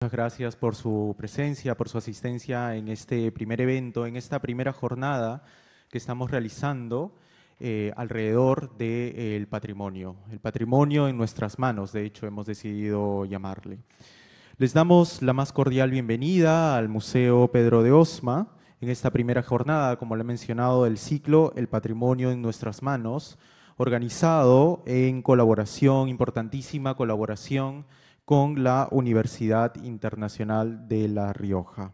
Muchas gracias por su presencia, por su asistencia en este primer evento, en esta primera jornada que estamos realizando alrededor del patrimonio. El patrimonio en nuestras manos, de hecho, hemos decidido llamarle. Les damos la más cordial bienvenida al Museo Pedro de Osma en esta primera jornada, como le he mencionado, del ciclo El patrimonio en nuestras manos, organizado en colaboración, importantísima colaboración, con la Universidad Internacional de La Rioja.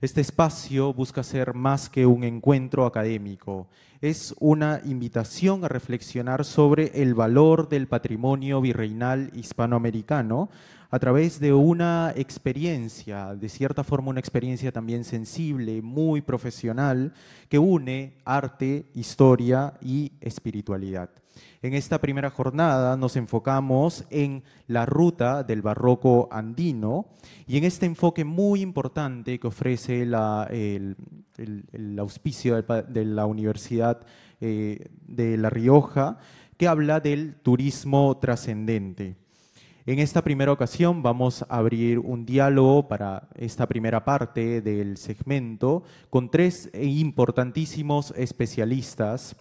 Este espacio busca ser más que un encuentro académico, es una invitación a reflexionar sobre el valor del patrimonio virreinal hispanoamericano a través de una experiencia, de cierta forma una experiencia también sensible, muy profesional, que une arte, historia y espiritualidad. En esta primera jornada nos enfocamos en la ruta del barroco andino y en este enfoque muy importante que ofrece el auspicio de la Universidad de La Rioja, que habla del turismo trascendente. En esta primera ocasión vamos a abrir un diálogo para esta primera parte del segmento con tres importantísimos especialistas.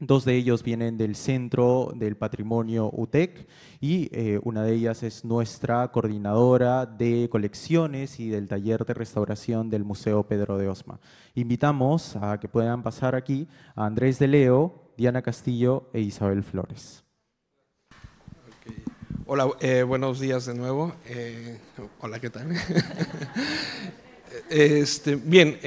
Dos de ellos vienen del Centro del Patrimonio UTEC y una de ellas es nuestra coordinadora de colecciones y del taller de restauración del Museo Pedro de Osma. Invitamos a que puedan pasar aquí a Andrés de Leo, Diana Castillo e Isabel Flores. Okay. Hola, buenos días de nuevo. Hola, ¿qué tal? Bien,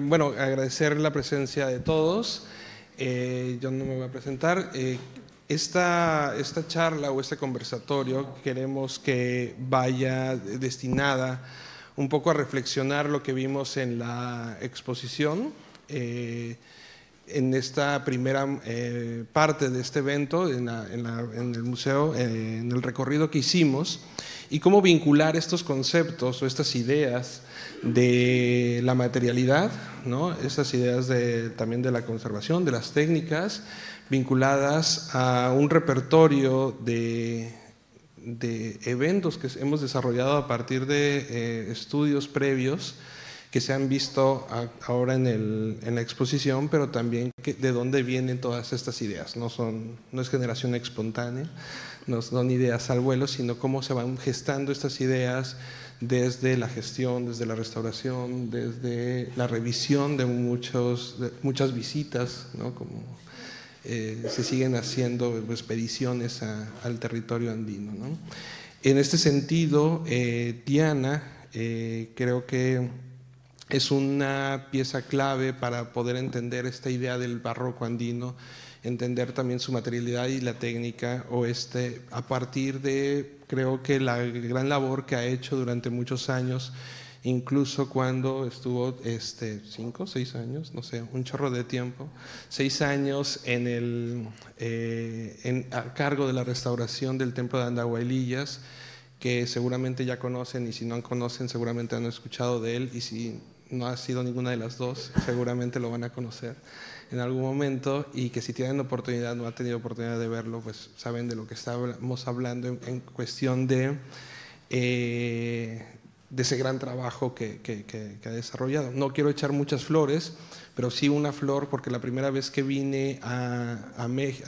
bueno, agradecer la presencia de todos. Yo no me voy a presentar. Esta charla o este conversatorio queremos que vaya destinada un poco a reflexionar lo que vimos en la exposición, en esta primera parte de este evento, en el museo, en el recorrido que hicimos, y cómo vincular estos conceptos o estas ideas de la materialidad, ¿no? Estas ideas también de la conservación, de las técnicas, vinculadas a un repertorio de eventos que hemos desarrollado a partir de estudios previos que se han visto ahora en la exposición, pero también de dónde vienen todas estas ideas. No es generación espontánea, no son ideas al vuelo, sino cómo se van gestando estas ideas desde la gestión, desde la restauración, desde la revisión de muchas visitas, ¿no? Como se siguen haciendo expediciones al territorio andino, ¿no? En este sentido, Diana, creo que es una pieza clave para poder entender esta idea del barroco andino, entender también su materialidad y la técnica, a partir de, creo que la gran labor que ha hecho durante muchos años, incluso cuando estuvo 5 o 6 años, no sé, un chorro de tiempo, 6 años a cargo de la restauración del templo de Andahuaylillas, que seguramente ya conocen, y si no conocen seguramente han escuchado de él, y si no ha sido ninguna de las dos, seguramente lo van a conocer en algún momento, y que si tienen oportunidad, no han tenido oportunidad de verlo, pues saben de lo que estamos hablando en cuestión de ese gran trabajo que ha desarrollado. No quiero echar muchas flores, pero sí una flor, porque la primera vez que vine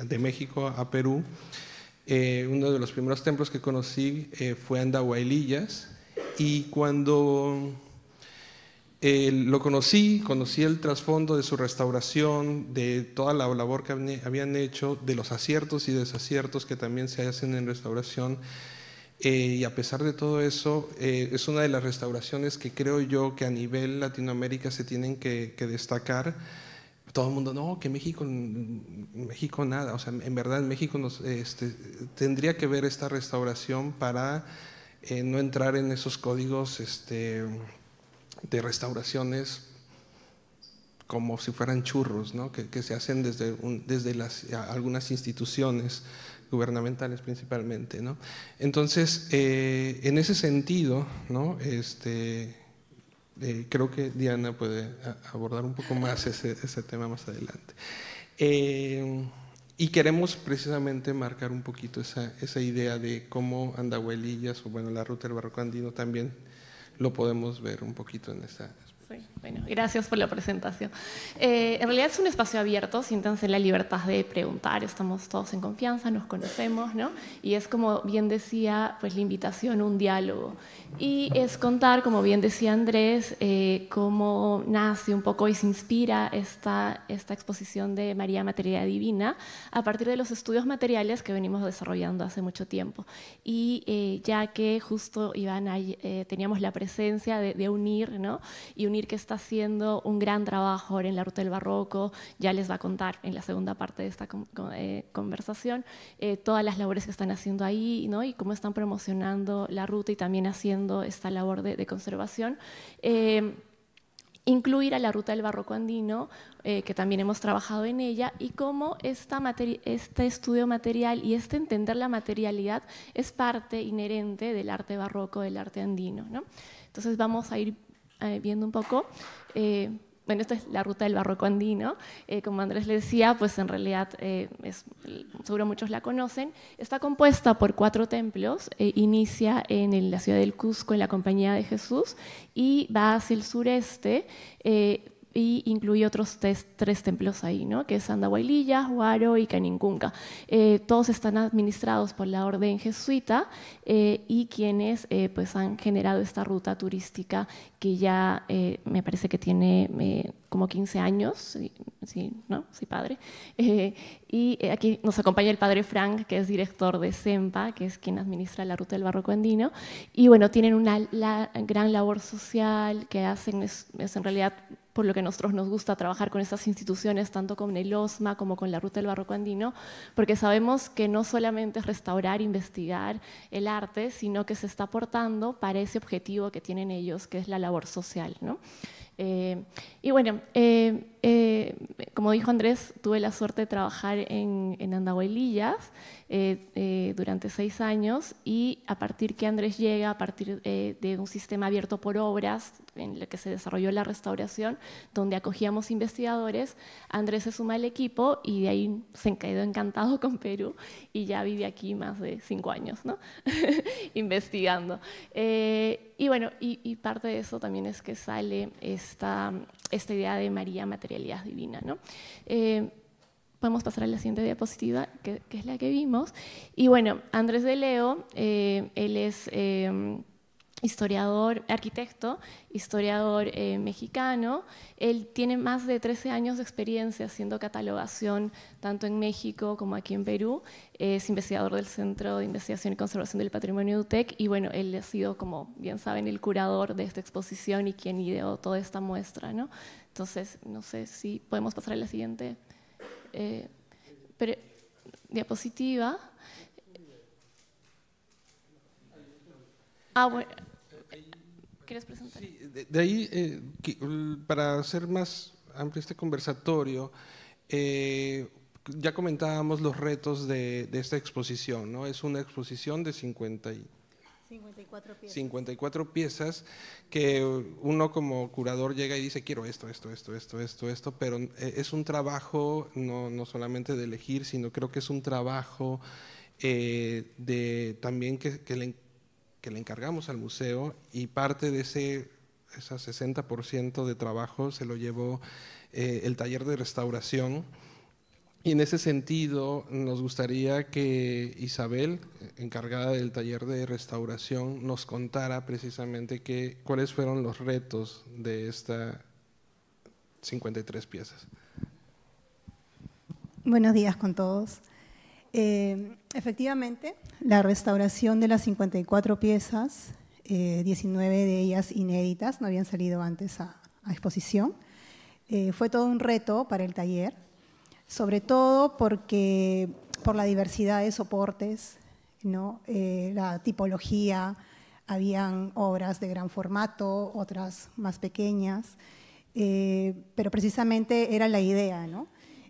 de México a Perú, uno de los primeros templos que conocí fue Andahuaylillas, y cuando lo conocí el trasfondo de su restauración, de toda la labor que habían hecho, de los aciertos y desaciertos que también se hacen en restauración, y a pesar de todo eso, es una de las restauraciones que creo yo que a nivel Latinoamérica se tienen que destacar. Todo el mundo, no, que México nada, o sea, en verdad en México tendría que ver esta restauración para no entrar en esos códigos de restauraciones como si fueran churros, ¿no? que se hacen desde algunas instituciones gubernamentales principalmente, ¿no? Entonces, en ese sentido, ¿no? Creo que Diana puede abordar un poco más ese tema más adelante. Y queremos precisamente marcar un poquito esa idea de cómo Andahuaylillas, o bueno, la ruta del barroco andino también lo podemos ver un poquito en esta. Sí, bueno, gracias por la presentación. En realidad es un espacio abierto, siéntanse en la libertad de preguntar, estamos todos en confianza, nos conocemos, ¿no? Y es, como bien decía, pues la invitación a un diálogo. Y es contar, como bien decía Andrés, cómo nace un poco y se inspira esta exposición de María Materialidad Divina a partir de los estudios materiales que venimos desarrollando hace mucho tiempo. Y ya que justo, Iván, teníamos la presencia de UNIR, ¿no? Y UNIR, que está haciendo un gran trabajo ahora en la Ruta del Barroco, ya les va a contar en la segunda parte de esta conversación todas las labores que están haciendo ahí, ¿no? Y cómo están promocionando la ruta y también haciendo esta labor de conservación. Incluir a la Ruta del Barroco Andino, que también hemos trabajado en ella, y cómo este estudio material y entender la materialidad es parte inherente del arte barroco, del arte andino, ¿no? Entonces vamos a ir viendo un poco. Bueno, esta es la Ruta del Barroco Andino. Como Andrés le decía, pues en realidad, seguro muchos la conocen, está compuesta por 4 templos, inicia en la ciudad del Cusco, en la Compañía de Jesús, y va hacia el sureste, y incluye otros 3 templos ahí, ¿no? Que es Andahuaylillas, Huaro y Canincunca. Todos están administrados por la orden jesuita y quienes pues han generado esta ruta turística que ya me parece que tiene como 15 años, sí, ¿no? Sí, padre. Y aquí nos acompaña el padre Frank, que es director de CEMPA, que es quien administra la Ruta del Barroco Andino. Y bueno, tienen una gran labor social que hacen, es en realidad por lo que a nosotros nos gusta trabajar con estas instituciones, tanto con el OSMA como con la Ruta del Barroco Andino, porque sabemos que no solamente es restaurar, investigar el arte, sino que se está aportando para ese objetivo que tienen ellos, que es la labor social, ¿no? Y bueno, como dijo Andrés, tuve la suerte de trabajar en Andahuaylillas durante 6 años, y a partir que Andrés llega, a partir de un sistema abierto por obras en el que se desarrolló la restauración, donde acogíamos investigadores, Andrés se suma al equipo y de ahí se quedó encantado con Perú y ya vive aquí más de 5 años, ¿no? Investigando. Y bueno, y parte de eso también es que sale esta idea de María Materialidad Divina, ¿no? Podemos pasar a la siguiente diapositiva, que es la que vimos. Y bueno, Andrés de Leo, él es historiador, arquitecto, historiador mexicano. Él tiene más de 13 años de experiencia haciendo catalogación tanto en México como aquí en Perú. Es investigador del Centro de Investigación y Conservación del Patrimonio de UTEC, y bueno, él ha sido, como bien saben, el curador de esta exposición y quien ideó toda esta muestra, ¿no? Entonces, no sé si podemos pasar a la siguiente diapositiva. Bueno, ¿quieres presentar? Sí, de ahí, para hacer más amplio este conversatorio, ya comentábamos los retos de esta exposición, ¿no? Es una exposición de 54 piezas que uno como curador llega y dice, quiero esto, pero es un trabajo no solamente de elegir, sino creo que es un trabajo también que le encargamos al museo, y parte de ese 60% de trabajo se lo llevó el taller de restauración. Y en ese sentido nos gustaría que Isabel, encargada del taller de restauración, nos contara precisamente cuáles fueron los retos de estas 53 piezas. Buenos días con todos. Efectivamente, la restauración de las 54 piezas, 19 de ellas inéditas, no habían salido antes a exposición, fue todo un reto para el taller, sobre todo por la diversidad de soportes, ¿no? La tipología, habían obras de gran formato, otras más pequeñas, pero precisamente era la idea, ¿no?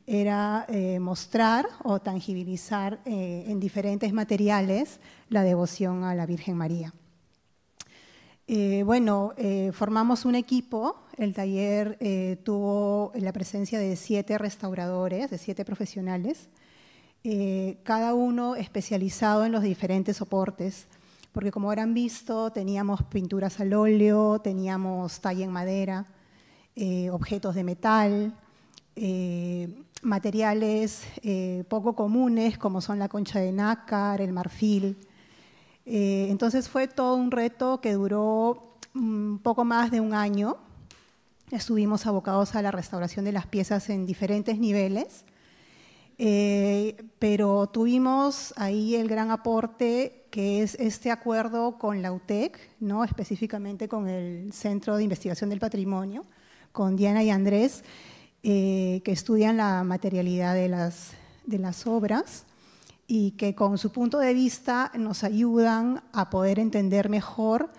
Era mostrar o tangibilizar en diferentes materiales la devoción a la Virgen María. Formamos un equipo. El taller tuvo la presencia de 7 restauradores, de 7 profesionales, cada uno especializado en los diferentes soportes. porque como habrán visto, teníamos pinturas al óleo, teníamos talla en madera, objetos de metal, materiales poco comunes como son la concha de nácar, el marfil. Entonces fue todo un reto que duró un poco más de un año. Estuvimos abocados a la restauración de las piezas en diferentes niveles, pero tuvimos ahí el gran aporte que es este acuerdo con la UTEC, ¿no? Específicamente con el Centro de Investigación del Patrimonio, con Diana y Andrés, que estudian la materialidad de las obras y que con su punto de vista nos ayudan a poder entender mejor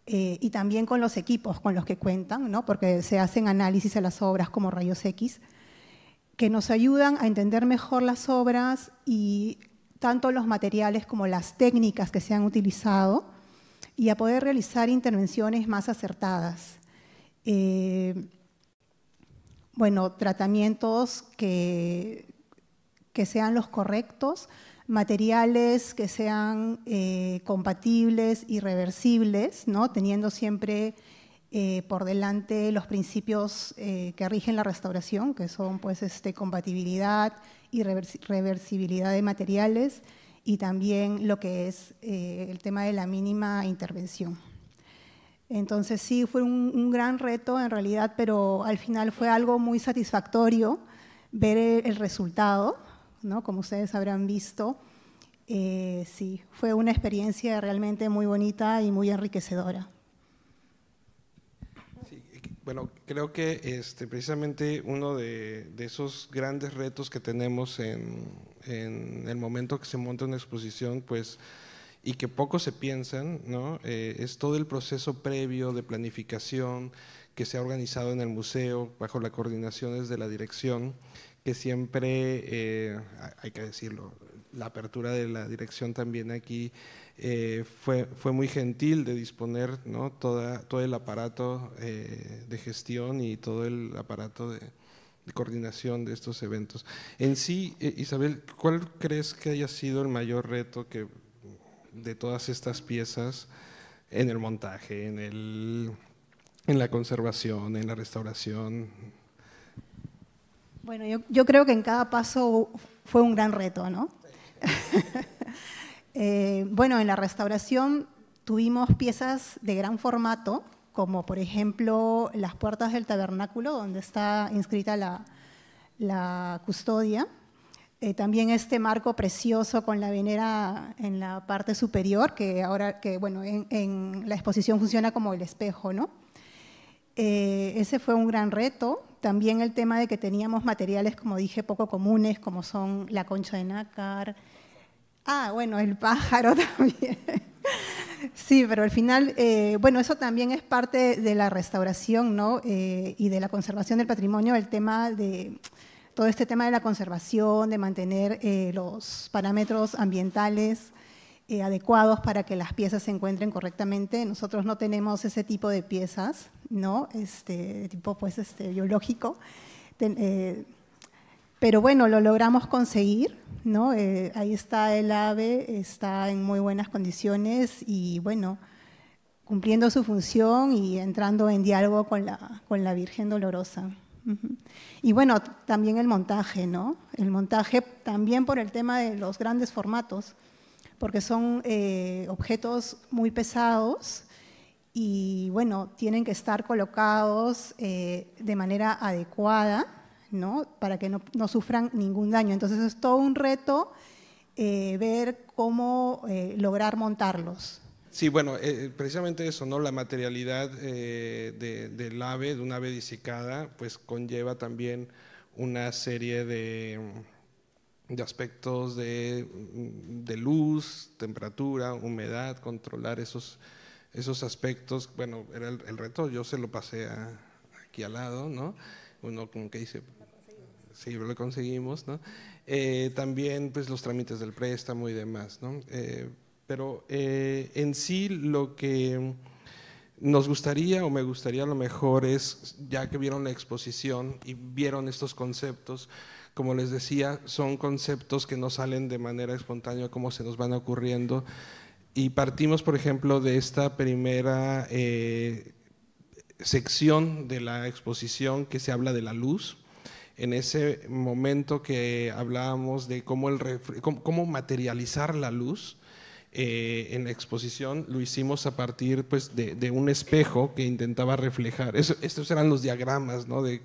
y también con los equipos con los que cuentan, ¿no? Porque se hacen análisis a las obras como rayos X, que nos ayudan a entender mejor las obras y tanto los materiales como las técnicas que se han utilizado y a poder realizar intervenciones más acertadas. Bueno, tratamientos que sean los correctos, materiales que sean compatibles y reversibles, ¿no? Teniendo siempre por delante los principios que rigen la restauración, que son pues, compatibilidad y reversibilidad de materiales, y también lo que es el tema de la mínima intervención. Entonces sí, fue un gran reto en realidad, pero al final fue algo muy satisfactorio ver el resultado, ¿no? Como ustedes habrán visto. Sí, fue una experiencia realmente muy bonita y muy enriquecedora. Sí, bueno, creo que precisamente uno de esos grandes retos que tenemos en el momento que se monta una exposición, pues, y que poco se piensan, ¿no? Es todo el proceso previo de planificación que se ha organizado en el museo bajo las coordinaciones de la dirección, que siempre, hay que decirlo, la apertura de la dirección también aquí fue muy gentil de disponer, ¿no? todo el aparato de gestión y todo el aparato de coordinación de estos eventos. En sí, Isabel, ¿cuál crees que haya sido el mayor reto de todas estas piezas en el montaje, en la conservación, en la restauración? Bueno, yo creo que en cada paso fue un gran reto, ¿no? Bueno, en la restauración tuvimos piezas de gran formato, como por ejemplo las puertas del tabernáculo, donde está inscrita la custodia. También este marco precioso con la venera en la parte superior, que ahora bueno, en la exposición funciona como el espejo, ¿no? Ese fue un gran reto. También el tema de que teníamos materiales, como dije, poco comunes, como son la concha de nácar. Bueno, el pájaro también. Sí, pero al final, bueno, eso también es parte de la restauración, ¿no? Y de la conservación del patrimonio, el tema de todo este tema de la conservación, de mantener los parámetros ambientales adecuados para que las piezas se encuentren correctamente. Nosotros no tenemos ese tipo de piezas, ¿no? Tipo pues, biológico. Pero bueno, lo logramos conseguir, ¿no? Ahí está el ave, está en muy buenas condiciones y bueno, cumpliendo su función y entrando en diálogo con la Virgen Dolorosa. Y bueno, también el montaje, ¿no? El montaje también por el tema de los grandes formatos, porque son objetos muy pesados y bueno, tienen que estar colocados de manera adecuada, ¿no? Para que no sufran ningún daño. Entonces es todo un reto ver cómo lograr montarlos. Sí, bueno, precisamente eso, ¿no? La materialidad del ave, de un ave disecada, pues conlleva también una serie de aspectos de luz, temperatura, humedad, controlar esos aspectos. Bueno, era el reto, yo se lo pasé aquí al lado, ¿no? Uno como que dice, sí, lo conseguimos, ¿no? También pues los trámites del préstamo y demás, ¿no? Pero en sí lo que nos gustaría o me gustaría a lo mejor es, ya que vieron la exposición y vieron estos conceptos, como les decía, son conceptos que no salen de manera espontánea como se nos van ocurriendo Y partimos, por ejemplo, de esta primera sección de la exposición que se habla de la luz. En ese momento que hablábamos de cómo materializar la luz, en la exposición lo hicimos a partir pues, de un espejo que intentaba reflejar. Estos eran los diagramas, ¿no? de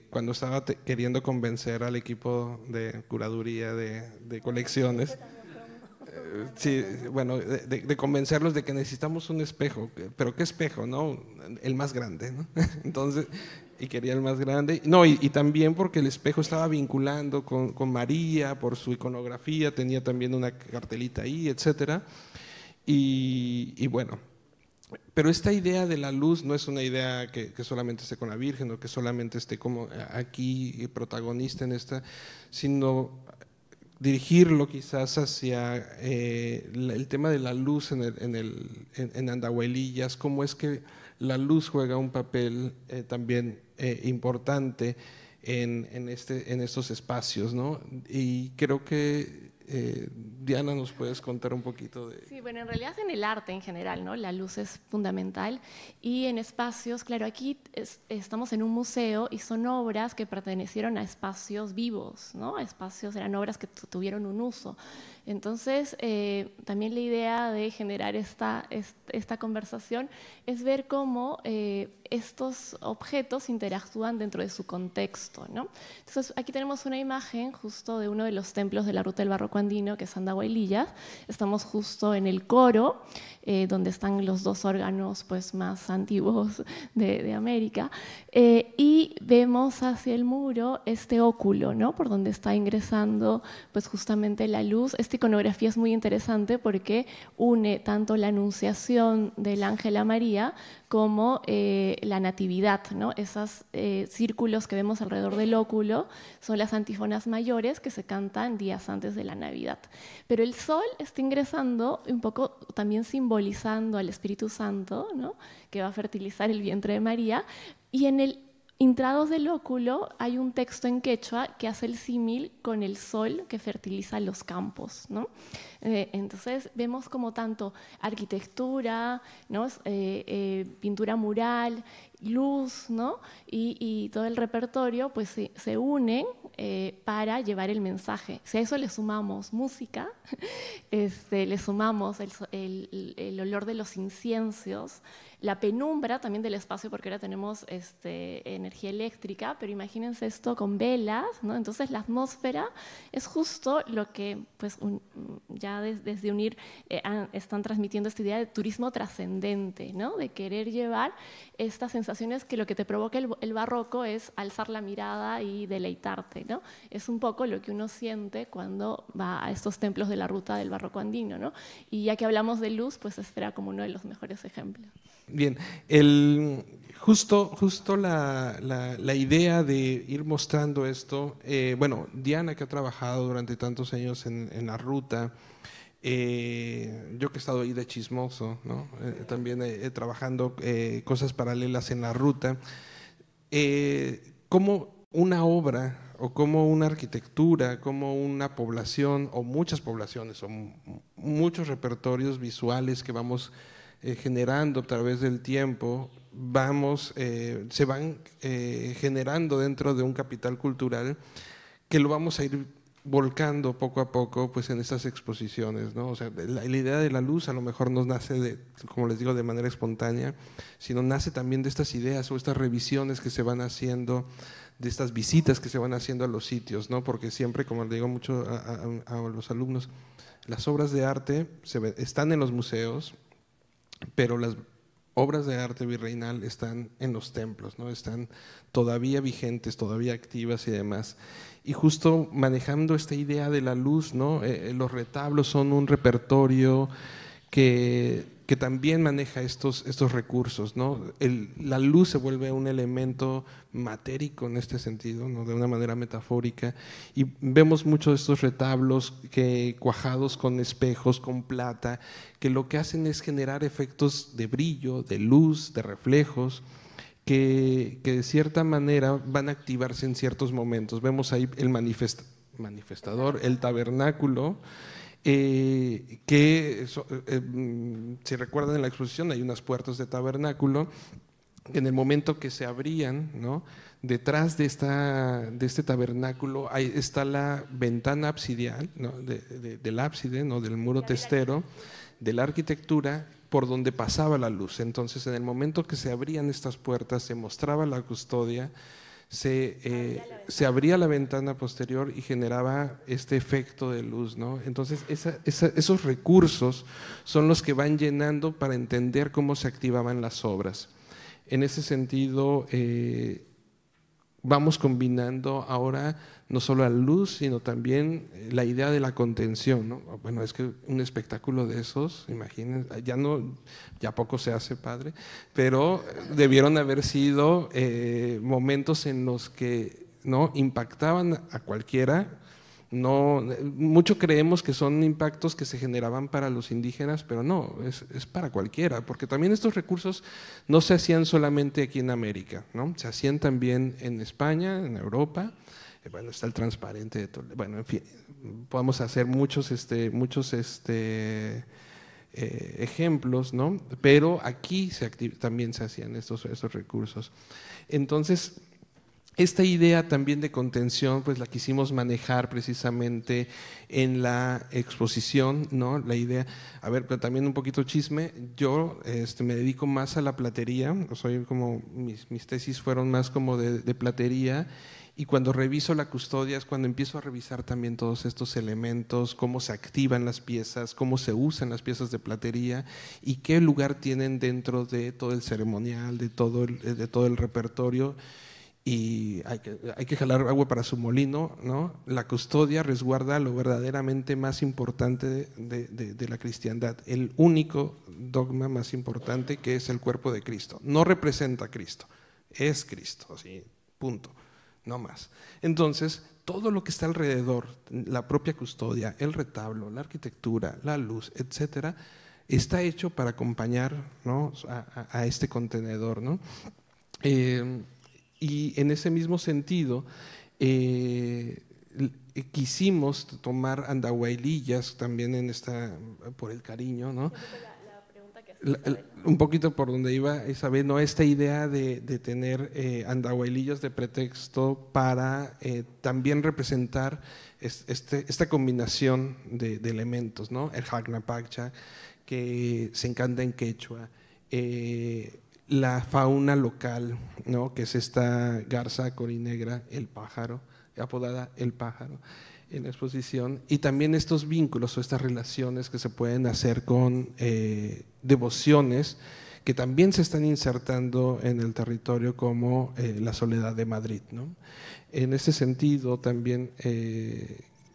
cuando estaba queriendo convencer al equipo de curaduría de colecciones. Sí, bueno, de convencerlos de que necesitamos un espejo, pero ¿qué espejo? No, el más grande, ¿no? Entonces, y quería el más grande. No, y también porque el espejo estaba vinculando con María, por su iconografía, tenía también una cartelita ahí, etcétera. Y bueno, pero esta idea de la luz no es una idea que solamente esté con la Virgen o que solamente esté como aquí protagonista en esta, sino dirigirlo quizás hacia el tema de la luz en Andahuaylillas, cómo es que la luz juega un papel también importante en estos espacios, ¿no? Y creo que Diana, ¿nos puedes contar un poquito de...? Sí, bueno, en realidad en el arte en general, ¿no? La luz es fundamental y en espacios, claro, aquí estamos en un museo y son obras que pertenecieron a espacios vivos, ¿no? Espacios, eran obras que tuvieron un uso. Entonces, también la idea de generar esta conversación es ver cómo estos objetos interactúan dentro de su contexto, ¿no? Entonces, aquí tenemos una imagen justo de uno de los templos de la Ruta del Barroco Andino, que es Andahuaylillas. Estamos justo en el coro, donde están los dos órganos pues, más antiguos de América, y vemos hacia el muro este óculo, ¿no? Por donde está ingresando pues, justamente la luz. Esta iconografía es muy interesante porque une tanto la anunciación del ángel a María como la natividad, ¿no? Esos círculos que vemos alrededor del óculo son las antífonas mayores que se cantan días antes de la Navidad. Pero el sol está ingresando un poco también simbolizando al Espíritu Santo, ¿no? Que va a fertilizar el vientre de María, y en el intrados del óculo hay un texto en quechua que hace el símil con el sol que fertiliza los campos, ¿no? Entonces vemos como tanto arquitectura, ¿no? Pintura mural, luz, ¿no? y todo el repertorio pues se unen para llevar el mensaje. Si a eso le sumamos música, le sumamos el olor de los inciensos, la penumbra también del espacio, porque ahora tenemos energía eléctrica, pero imagínense esto con velas, ¿no? Entonces la atmósfera es justo lo que pues, ya desde UNIR están transmitiendo esta idea de turismo trascendente, ¿no? De querer llevar estas sensaciones que lo que te provoca el barroco es alzar la mirada y deleitarte, ¿no? Es un poco lo que uno siente cuando va a estos templos de la ruta del barroco andino, ¿no? Y ya que hablamos de luz, pues este era como uno de los mejores ejemplos. Bien, justo la idea de ir mostrando esto, bueno, Diana, que ha trabajado durante tantos años en la ruta, yo que he estado ahí de chismoso, ¿no? También trabajando cosas paralelas en la ruta, como una obra o como una arquitectura, como una población o muchas poblaciones o muchos repertorios visuales que vamos generando a través del tiempo, se van generando dentro de un capital cultural que lo vamos a ir volcando poco a poco pues, en estas exposiciones, ¿no? O sea, la idea de la luz a lo mejor no nace, como les digo, de manera espontánea, sino nace también de estas ideas o estas revisiones que se van haciendo, de estas visitas que se van haciendo a los sitios, ¿no? Porque siempre, como le digo mucho a los alumnos, las obras de arte están en los museos, pero las obras de arte virreinal están en los templos, ¿no? Están todavía vigentes, todavía activas y demás. Y justo manejando esta idea de la luz, ¿no? Los retablos son un repertorio que también maneja estos recursos, ¿no? La luz se vuelve un elemento matérico en este sentido, ¿no? De una manera metafórica, y vemos muchos de estos retablos cuajados con espejos, con plata, que lo que hacen es generar efectos de brillo, de luz, de reflejos, que de cierta manera van a activarse en ciertos momentos. Vemos ahí el manifestador, el tabernáculo, si recuerdan en la exposición hay unas puertas de tabernáculo que en el momento que se abrían, ¿no?, detrás de este tabernáculo está la ventana absidial, ¿no?, del ábside, ¿no?, del muro testero, de la arquitectura, por donde pasaba la luz. Entonces, en el momento que se abrían estas puertas, se mostraba la custodia, se abría la ventana posterior y generaba este efecto de luz, ¿no? Entonces, esos recursos son los que van llenando para entender cómo se activaban las obras. En ese sentido, vamos combinando ahora no solo la luz, sino también la idea de la contención, ¿no? Bueno, es que un espectáculo de esos, imagínense, ya poco se hace, padre, pero debieron haber sido momentos en los que, ¿no?, impactaban a cualquiera. No, mucho creemos que son impactos que se generaban para los indígenas, pero no, es para cualquiera, porque también estos recursos no se hacían solamente aquí en América, ¿no? Se hacían también en España, en Europa. Bueno, está el transparente de Toledo. Bueno, en fin, podemos hacer muchos ejemplos, ¿no? Pero aquí también se hacían estos recursos. Entonces, esta idea también de contención, pues la quisimos manejar precisamente en la exposición, ¿no? La idea, a ver, pero también un poquito chisme, yo me dedico más a la platería, soy como, mis tesis fueron más como de platería, y cuando reviso la custodia es cuando empiezo a revisar también todos estos elementos, cómo se activan las piezas, cómo se usan las piezas de platería y qué lugar tienen dentro de todo el ceremonial, de todo el repertorio. Y hay que jalar agua para su molino, ¿no? La custodia resguarda lo verdaderamente más importante de la cristiandad, el único dogma más importante, que es el cuerpo de Cristo. No representa a Cristo, es Cristo, así, punto, no más. Entonces, todo lo que está alrededor, la propia custodia, el retablo, la arquitectura, la luz, etcétera, está hecho para acompañar, ¿no?, a este contenedor, ¿no? Y en ese mismo sentido, quisimos tomar andahuaylillas también por el cariño, ¿no? Un poquito por donde iba Isabel, ¿no? Esta idea de tener andahuaylillas de pretexto para también representar esta combinación de elementos, ¿no? El Jacnapacha, que se encanta en quechua, la fauna local, ¿no?, que es esta garza corinegra, el pájaro, apodada el pájaro, en la exposición, y también estos vínculos o estas relaciones que se pueden hacer con devociones que también se están insertando en el territorio, como la Soledad de Madrid, ¿no? En ese sentido también,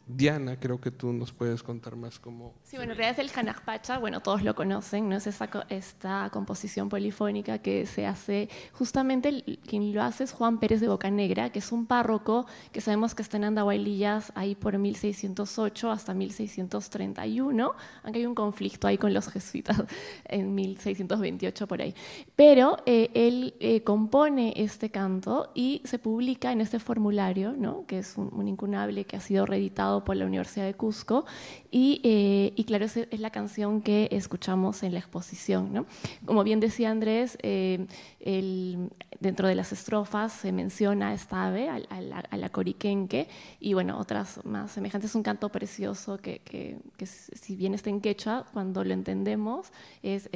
Diana, creo que tú nos puedes contar más cómo… Sí, bueno, en realidad es el Jacnapacha, bueno, todos lo conocen, ¿no? Es esta composición polifónica que se hace, justamente quien lo hace es Juan Pérez de Bocanegra, que es un párroco que sabemos que está en Andahuaylillas ahí por 1608 hasta 1631, aunque hay un conflicto ahí con los jesuitas en 1628 por ahí. Pero él compone este canto y se publica en este formulario, ¿no?, que es un incunable que ha sido reeditado por la Universidad de Cusco, y claro, es la canción que escuchamos en la exposición, ¿no? Como bien decía Andrés, dentro de las estrofas se menciona a esta ave, a la coriquenque, y bueno, otras más semejantes. Es un canto precioso que si bien está en quechua, cuando lo entendemos es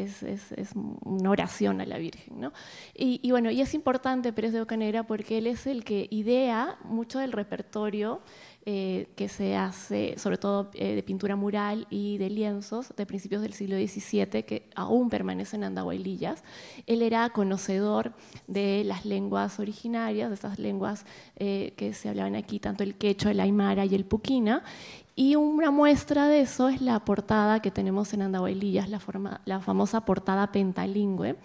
una oración a la Virgen, ¿no? Y bueno, y es importante Pérez de Bocanegra porque él es el que idea mucho del repertorio que se hace, sobre todo de pintura mural y de lienzos de principios del siglo XVII, que aún permanecen en Andahuaylillas. Él era conocedor de las lenguas originarias, de estas lenguas que se hablaban aquí, tanto el quechua, el aymara y el puquina, y una muestra de eso es la portada que tenemos en Andahuaylillas, la famosa portada pentalingüe,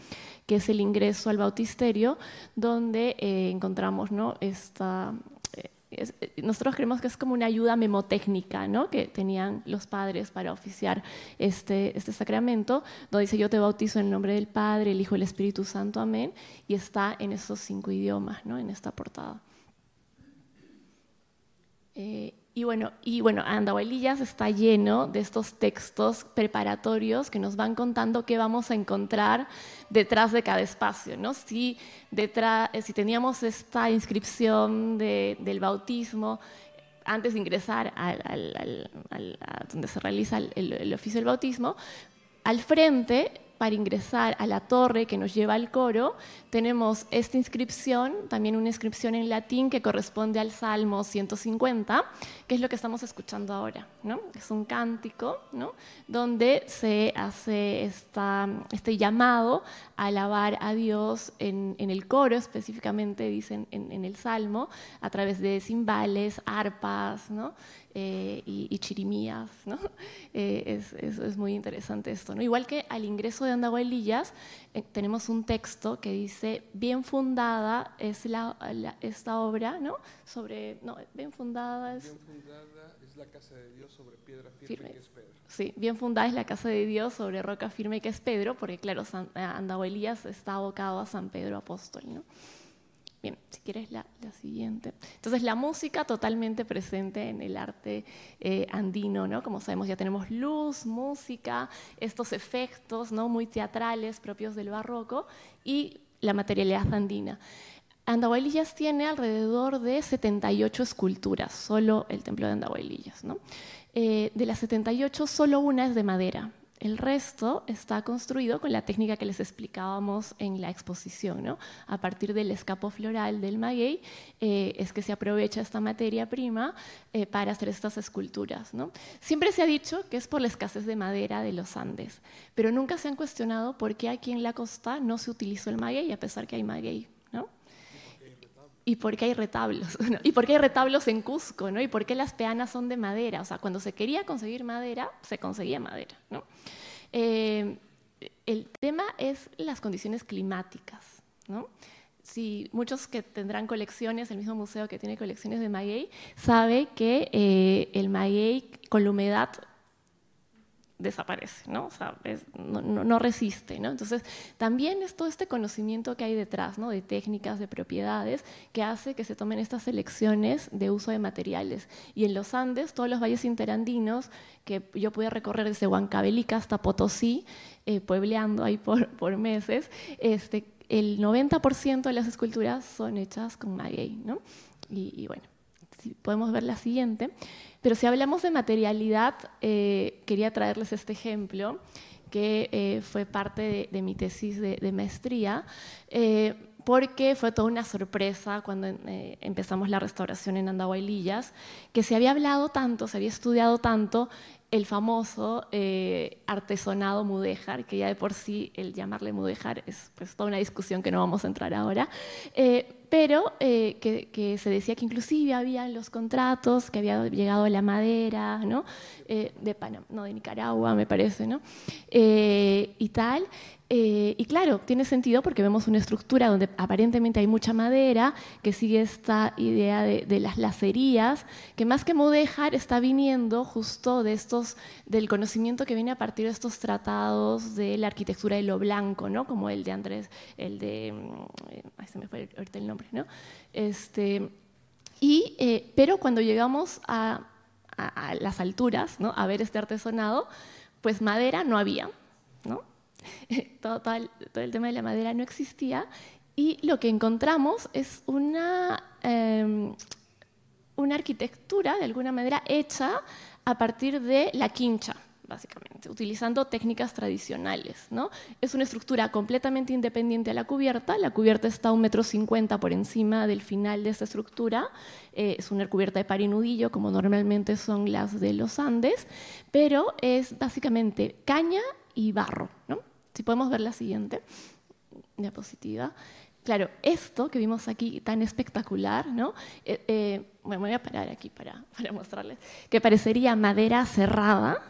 que es el ingreso al bautisterio, donde encontramos, ¿no?, nosotros creemos que es como una ayuda memotécnica, ¿no?, que tenían los padres para oficiar este sacramento, donde dice: yo te bautizo en el nombre del Padre, el Hijo y el Espíritu Santo, amén, y está en esos 5 idiomas, ¿no?, en esta portada. Y bueno, Andahuaylillas está lleno de estos textos preparatorios que nos van contando qué vamos a encontrar detrás de cada espacio, ¿no? Si teníamos esta inscripción del bautismo antes de ingresar a donde se realiza el oficio del bautismo, al frente, para ingresar a la torre que nos lleva al coro, tenemos esta inscripción, también una inscripción en latín que corresponde al Salmo 150, que es lo que estamos escuchando ahora, ¿no? Es un cántico, ¿no?, donde se hace este llamado a alabar a Dios en el coro, específicamente dicen en el Salmo, a través de cimbales, arpas, ¿no?, y chirimías, ¿no? Es muy interesante esto, ¿no? Igual que al ingreso de Andahuaylillas tenemos un texto que dice: bien fundada es esta obra, ¿no? Bien fundada es la casa de Dios sobre piedra firme que es Pedro. Sí, bien fundada es la casa de Dios sobre roca firme que es Pedro, porque claro, Andahuaylillas está abocado a San Pedro Apóstol, ¿no? Bien, si quieres la siguiente. Entonces, la música totalmente presente en el arte andino, ¿no? Como sabemos, ya tenemos luz, música, estos efectos, ¿no?, muy teatrales propios del barroco, y la materialidad andina. Andahuaylillas tiene alrededor de 78 esculturas, solo el templo de Andahuaylillas, ¿no? De las 78, solo una es de madera. El resto está construido con la técnica que les explicábamos en la exposición, ¿no? A partir del escapo floral del maguey es que se aprovecha esta materia prima para hacer estas esculturas, ¿no? Siempre se ha dicho que es por la escasez de madera de los Andes, pero nunca se han cuestionado por qué aquí en la costa no se utilizó el maguey, a pesar que hay maguey, ¿no? Y por qué hay retablos, ¿no? Y por qué hay retablos en Cusco, ¿no? Y por qué las peanas son de madera. O sea, cuando se quería conseguir madera, se conseguía madera, ¿no? El tema es las condiciones climáticas, ¿no? Si muchos que tendrán colecciones, el mismo museo que tiene colecciones de maguey, sabe que el maguey con la humedad desaparece, ¿no? O sea, no resiste, ¿no? Entonces, también es todo este conocimiento que hay detrás, ¿no?, de técnicas, de propiedades, que hace que se tomen estas selecciones de uso de materiales. Y en los Andes, todos los valles interandinos, que yo pude recorrer desde Huancavelica hasta Potosí, puebleando ahí por meses, el 90% de las esculturas son hechas con maguey, ¿no? Y bueno, si podemos ver la siguiente. Pero si hablamos de materialidad, quería traerles este ejemplo, que fue parte de mi tesis de maestría, porque fue toda una sorpresa cuando empezamos la restauración en Andahuaylillas, que se había hablado tanto, se había estudiado tanto el famoso artesonado mudéjar, que ya de por sí el llamarle mudéjar es pues toda una discusión que no vamos a entrar ahora, pero que se decía que inclusive había en los contratos que había llegado la madera, ¿no?, de Panamá, no, de Nicaragua, me parece, ¿no?, y tal. Y claro, tiene sentido porque vemos una estructura donde aparentemente hay mucha madera, que sigue esta idea de las lacerías, que más que mudéjar está viniendo justo del conocimiento que viene a partir de estos tratados de la arquitectura de lo blanco, ¿no?, como el de Andrés, se me fue ahorita el nombre, ¿no? Pero cuando llegamos a las alturas, ¿no?, a ver este artesonado, pues madera no había, ¿no? Todo el tema de la madera no existía, y lo que encontramos es una arquitectura de alguna manera hecha a partir de la quincha, básicamente, utilizando técnicas tradicionales, ¿no? Es una estructura completamente independiente a la cubierta está a 1,50 m por encima del final de esta estructura, es una cubierta de parinudillo, como normalmente son las de los Andes, pero es básicamente caña y barro, ¿no? Si podemos ver la siguiente diapositiva. Claro, esto que vimos aquí tan espectacular, ¿no? Bueno, me voy a parar aquí para mostrarles, que parecería madera cerrada,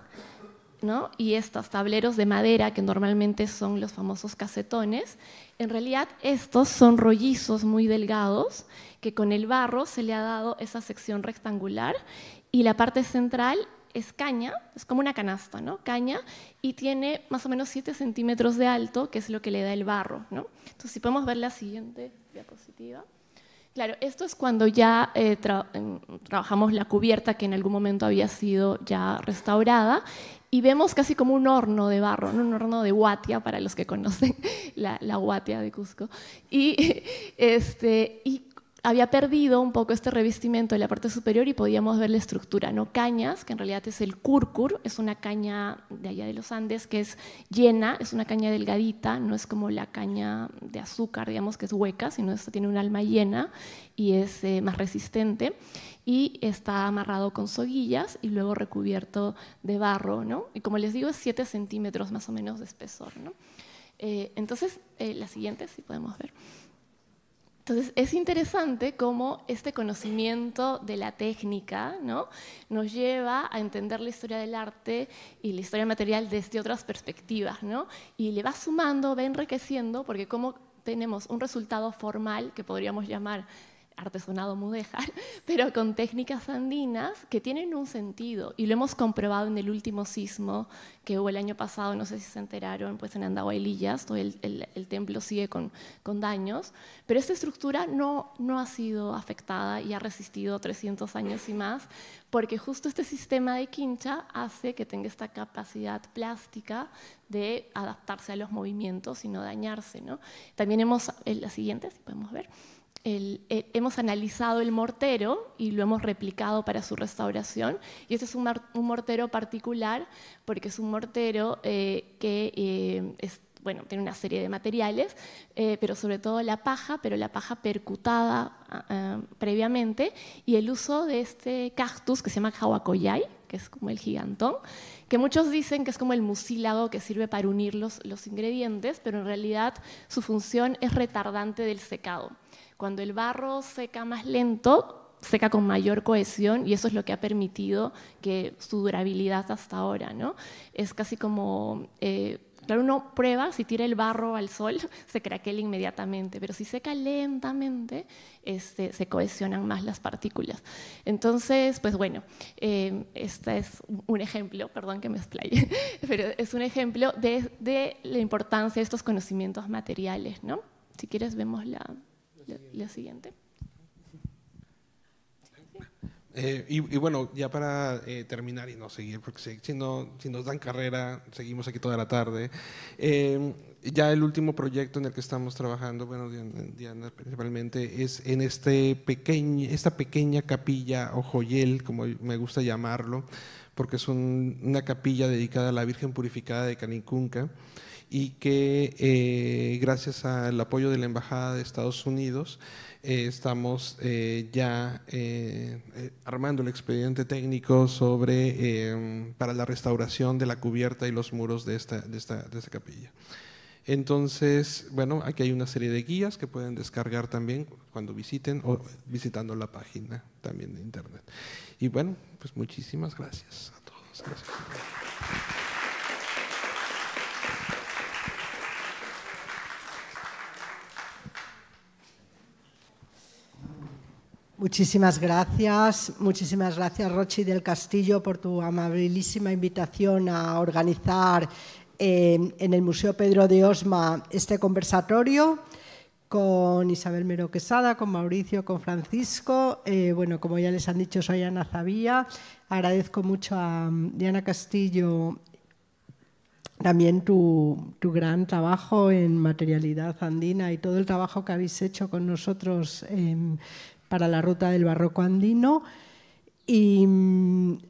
¿no? Y estos tableros de madera que normalmente son los famosos casetones, en realidad estos son rollizos muy delgados que con el barro se le ha dado esa sección rectangular, y la parte central es caña, es como una canasta, ¿no? Caña, y tiene más o menos 7 centímetros de alto, que es lo que le da el barro, ¿no? Entonces, si podemos ver la siguiente diapositiva. Claro, esto es cuando ya trabajamos la cubierta que en algún momento había sido ya restaurada y vemos casi como un horno de barro, ¿no? Un horno de Huatia, para los que conocen la Huatia de Cusco. Y había perdido un poco este revestimiento de la parte superior y podíamos ver la estructura, ¿no? Cañas, que en realidad es el cúrcur, es una caña de allá de los Andes que es llena, es una caña delgadita, no es como la caña de azúcar, digamos, que es hueca, sino esta tiene un alma llena y es más resistente. Y está amarrado con soguillas y luego recubierto de barro, ¿no? Y como les digo, es 7 centímetros más o menos de espesor, ¿no? Entonces, la siguiente, si podemos ver. Entonces, es interesante cómo este conocimiento de la técnica, ¿no?, nos lleva a entender la historia del arte y la historia material desde otras perspectivas, ¿no? Y le va sumando, va enriqueciendo, porque como tenemos un resultado formal que podríamos llamar artesonado mudéjar, pero con técnicas andinas que tienen un sentido, y lo hemos comprobado en el último sismo que hubo el año pasado, no sé si se enteraron, pues en Andahuaylillas, todo el templo sigue con daños, pero esta estructura no ha sido afectada y ha resistido 300 años y más, porque justo este sistema de quincha hace que tenga esta capacidad plástica de adaptarse a los movimientos y no dañarse, ¿no? También hemos, la siguiente, si podemos ver, hemos analizado el mortero y lo hemos replicado para su restauración, y este es un mortero particular porque es un mortero bueno, tiene una serie de materiales, pero sobre todo la paja percutada previamente, y el uso de este cactus que se llama Hawacoyay, que es como el gigantón, que muchos dicen que es como el mucílago que sirve para unir los ingredientes, pero en realidad su función es retardante del secado. Cuando el barro seca más lento, seca con mayor cohesión, y eso es lo que ha permitido que su durabilidad hasta ahora, ¿no? Es casi como, claro, uno prueba, si tira el barro al sol, se craquela inmediatamente, pero si seca lentamente, se cohesionan más las partículas. Entonces, pues bueno, este es un ejemplo, perdón que me explaye, pero es un ejemplo de la importancia de estos conocimientos materiales, ¿no? Si quieres, vemos la siguiente. Y bueno, ya para terminar y no seguir, porque si nos dan carrera, seguimos aquí toda la tarde. Ya el último proyecto en el que estamos trabajando, bueno, Diana principalmente, es en esta pequeña capilla o joyel, como me gusta llamarlo, porque es una capilla dedicada a la Virgen Purificada de Canicunca, y que gracias al apoyo de la Embajada de Estados Unidos estamos ya armando el expediente técnico para la restauración de la cubierta y los muros de esta capilla. Entonces, bueno, aquí hay una serie de guías que pueden descargar también cuando visiten o visitando la página también de internet. Y bueno, pues muchísimas gracias a todos. Gracias. Muchísimas gracias Rochi del Castillo por tu amabilísima invitación a organizar en el Museo Pedro de Osma este conversatorio con Isabel Mero Quesada, con Mauricio, con Francisco. Bueno, como ya les han dicho, soy Ana Zavía. Agradezco mucho a Diana Castillo también tu gran trabajo en materialidad andina y todo el trabajo que habéis hecho con nosotros para la Ruta del Barroco Andino, y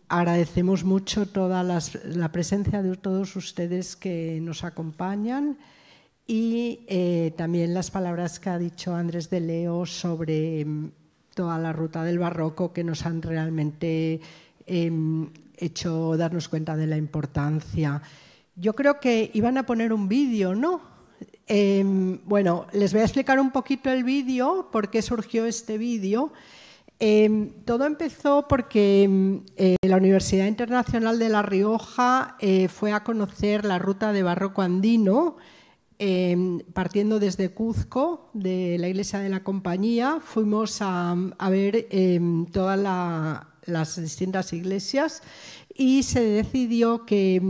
agradecemos mucho la presencia de todos ustedes que nos acompañan, y también las palabras que ha dicho Andrés de Leo sobre toda la Ruta del Barroco, que nos han realmente hecho darnos cuenta de la importancia. Yo creo que iban a poner un vídeo, ¿no? Bueno, les voy a explicar un poquito el vídeo, por qué surgió este vídeo. Todo empezó porque la Universidad Internacional de La Rioja fue a conocer la Ruta de Barroco Andino, partiendo desde Cuzco, de la Iglesia de la Compañía. Fuimos a ver todas las distintas iglesias y se decidió que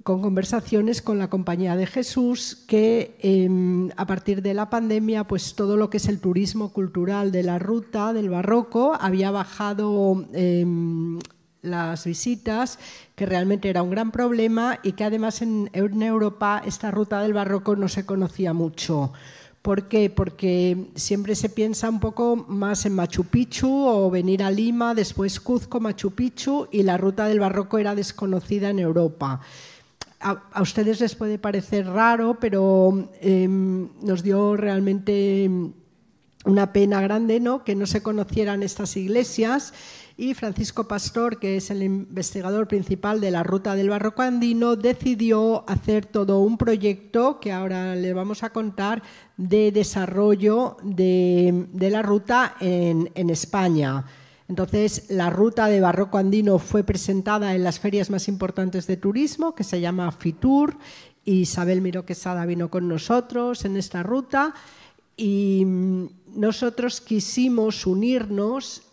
con conversaciones con la Compañía de Jesús, que a partir de la pandemia, pues todo lo que es el turismo cultural de la ruta del barroco había bajado las visitas, que realmente era un gran problema y que además en Europa esta ruta del barroco no se conocía mucho. ¿Por qué? Porque siempre se piensa un poco más en Machu Picchu o venir a Lima, después Cuzco, Machu Picchu, y la ruta del barroco era desconocida en Europa. A ustedes les puede parecer raro, pero nos dio realmente una pena grande, ¿no?, que no se conocieran estas iglesias. Y Francisco Pastor, que es el investigador principal de la ruta del barroco andino, decidió hacer todo un proyecto que ahora le vamos a contar de desarrollo de la ruta en España. Entonces, la ruta de barroco andino fue presentada en las ferias más importantes de turismo, que se llama FITUR, y Isabel Miró Quesada vino con nosotros en esta ruta, y nosotros quisimos unirnos,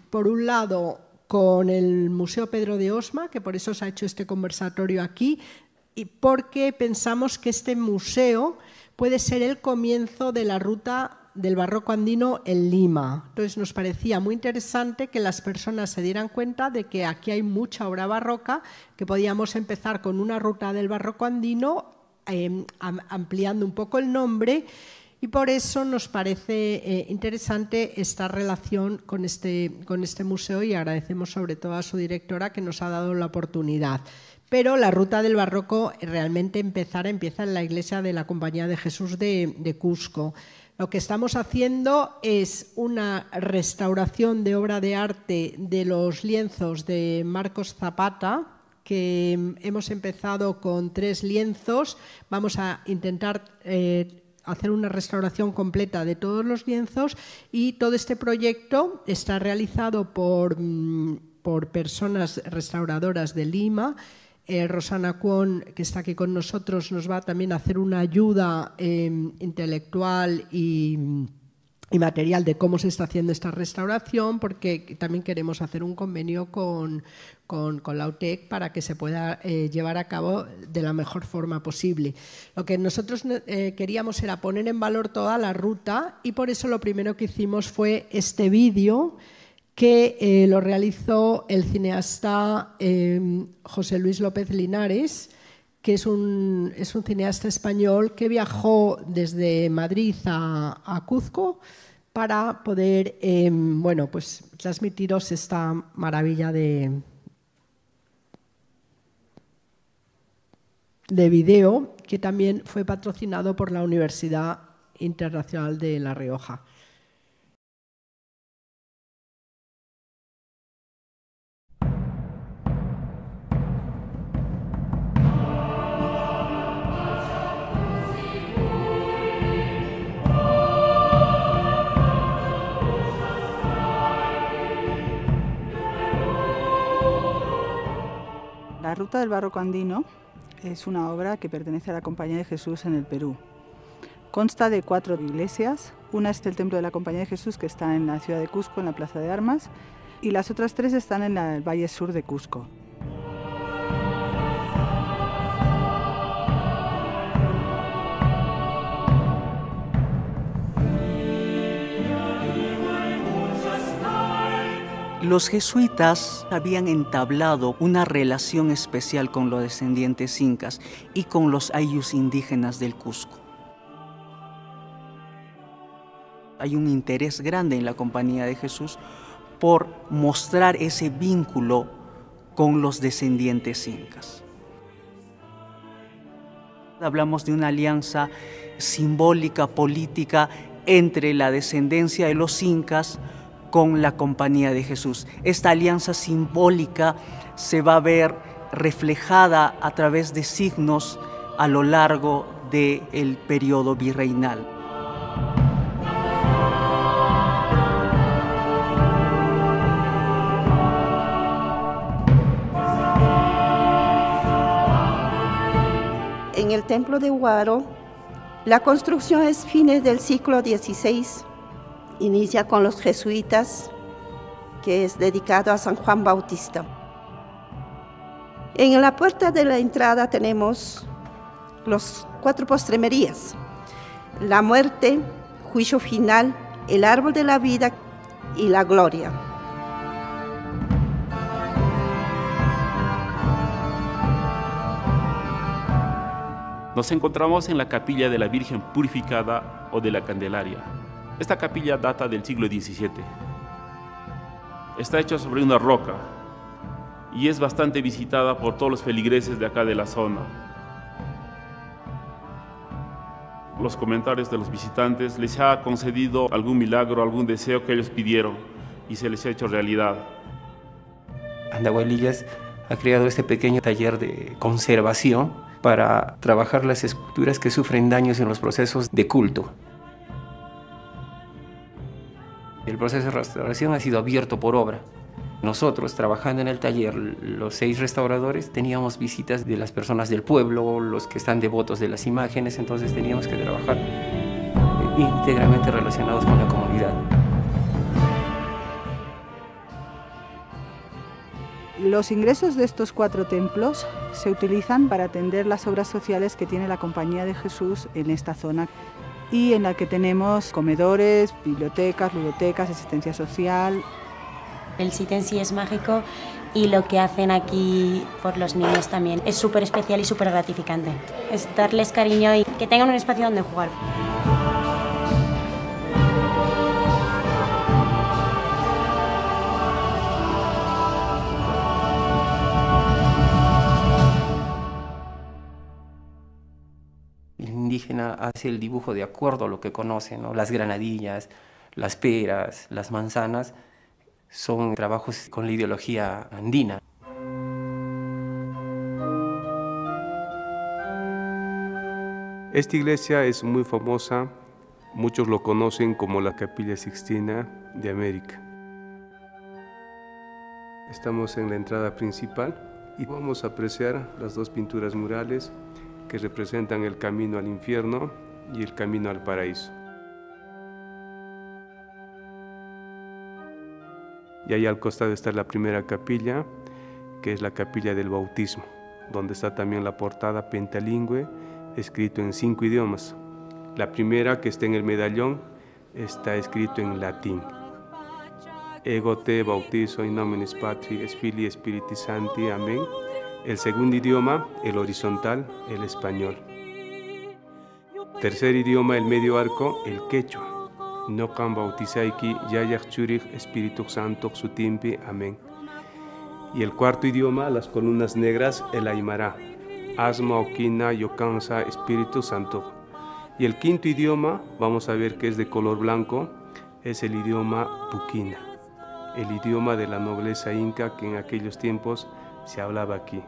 por un lado, con el Museo Pedro de Osma, que por eso se ha hecho este conversatorio aquí, y porque pensamos que este museo puede ser el comienzo de la ruta del barroco andino en Lima. Entonces nos parecía muy interesante que las personas se dieran cuenta de que aquí hay mucha obra barroca, que podíamos empezar con una ruta del barroco andino, ampliando un poco el nombre, y por eso nos parece interesante esta relación con este museo, y agradecemos sobre todo a su directora que nos ha dado la oportunidad. Pero la ruta del barroco realmente empieza en la iglesia de la Compañía de Jesús de Cusco. Lo que estamos haciendo es una restauración de obra de arte de los lienzos de Marcos Zapata, que hemos empezado con 3 lienzos. Vamos a intentar hacer una restauración completa de todos los lienzos, y todo este proyecto está realizado por personas restauradoras de Lima. Rosana Kwon, que está aquí con nosotros, nos va también a hacer una ayuda intelectual y material de cómo se está haciendo esta restauración, porque también queremos hacer un convenio con la UTEC para que se pueda llevar a cabo de la mejor forma posible. Lo que nosotros queríamos era poner en valor toda la ruta, y por eso lo primero que hicimos fue este vídeo, que lo realizó el cineasta José Luis López Linares, que es un cineasta español que viajó desde Madrid a Cuzco para poder pues, transmitiros esta maravilla de vídeo, que también fue patrocinado por la Universidad Internacional de La Rioja. La Ruta del Barroco Andino es una obra que pertenece a la Compañía de Jesús en el Perú. Consta de 4 iglesias. Una es el Templo de la Compañía de Jesús, que está en la ciudad de Cusco, en la Plaza de Armas, y las otras 3 están en el Valle Sur de Cusco. Los jesuitas habían entablado una relación especial con los descendientes incas y con los ayllus indígenas del Cusco. Hay un interés grande en la Compañía de Jesús por mostrar ese vínculo con los descendientes incas. Hablamos de una alianza simbólica, política, entre la descendencia de los incas con la Compañía de Jesús. Esta alianza simbólica se va a ver reflejada a través de signos a lo largo del periodo virreinal. En el templo de Huaro, la construcción es fines del siglo XVI. Inicia con los jesuitas, que es dedicado a San Juan Bautista. En la puerta de la entrada tenemos los 4 postremerías: la muerte, juicio final, el árbol de la vida y la gloria. Nos encontramos en la capilla de la Virgen Purificada o de la Candelaria. Esta capilla data del siglo XVII. Está hecha sobre una roca y es bastante visitada por todos los feligreses de acá de la zona. Los comentarios de los visitantes les ha concedido algún milagro, algún deseo que ellos pidieron y se les ha hecho realidad. Andahuaylas ha creado este pequeño taller de conservación para trabajar las esculturas que sufren daños en los procesos de culto. El proceso de restauración ha sido abierto por obra. Nosotros, trabajando en el taller, los 6 restauradores, teníamos visitas de las personas del pueblo, los que están devotos de las imágenes, entonces teníamos que trabajar íntegramente relacionados con la comunidad. Los ingresos de estos 4 templos se utilizan para atender las obras sociales que tiene la Compañía de Jesús en esta zona y en la que tenemos comedores, bibliotecas, ludotecas, asistencia social. El sitio en sí es mágico y lo que hacen aquí por los niños también es súper especial y súper gratificante. Es darles cariño y que tengan un espacio donde jugar. El indígena hace el dibujo de acuerdo a lo que conoce, ¿no? Las granadillas, las peras, las manzanas, son trabajos con la ideología andina. Esta iglesia es muy famosa, muchos lo conocen como la Capilla Sixtina de América. Estamos en la entrada principal y vamos a apreciar las 2 pinturas murales que representan el camino al infierno y el camino al paraíso. Y ahí al costado está la primera capilla, que es la capilla del bautismo, donde está también la portada pentalingüe, escrito en 5 idiomas. La primera, que está en el medallón, está escrito en latín. Ego te bautizo in nominis Patris, Filii, Spiritus Sancti, amén. El segundo idioma, el horizontal, el español. Tercer idioma, el medio arco, el quechua. No can bautizaiki yayak churich Espíritu Santo sutimpi, amén. Y el cuarto idioma, las columnas negras, el aymara. Asma okina yokansa Espíritu Santo. Y el quinto idioma, vamos a ver que es de color blanco, es el idioma puquina, el idioma de la nobleza inca que en aquellos tiempos se hablaba aquí.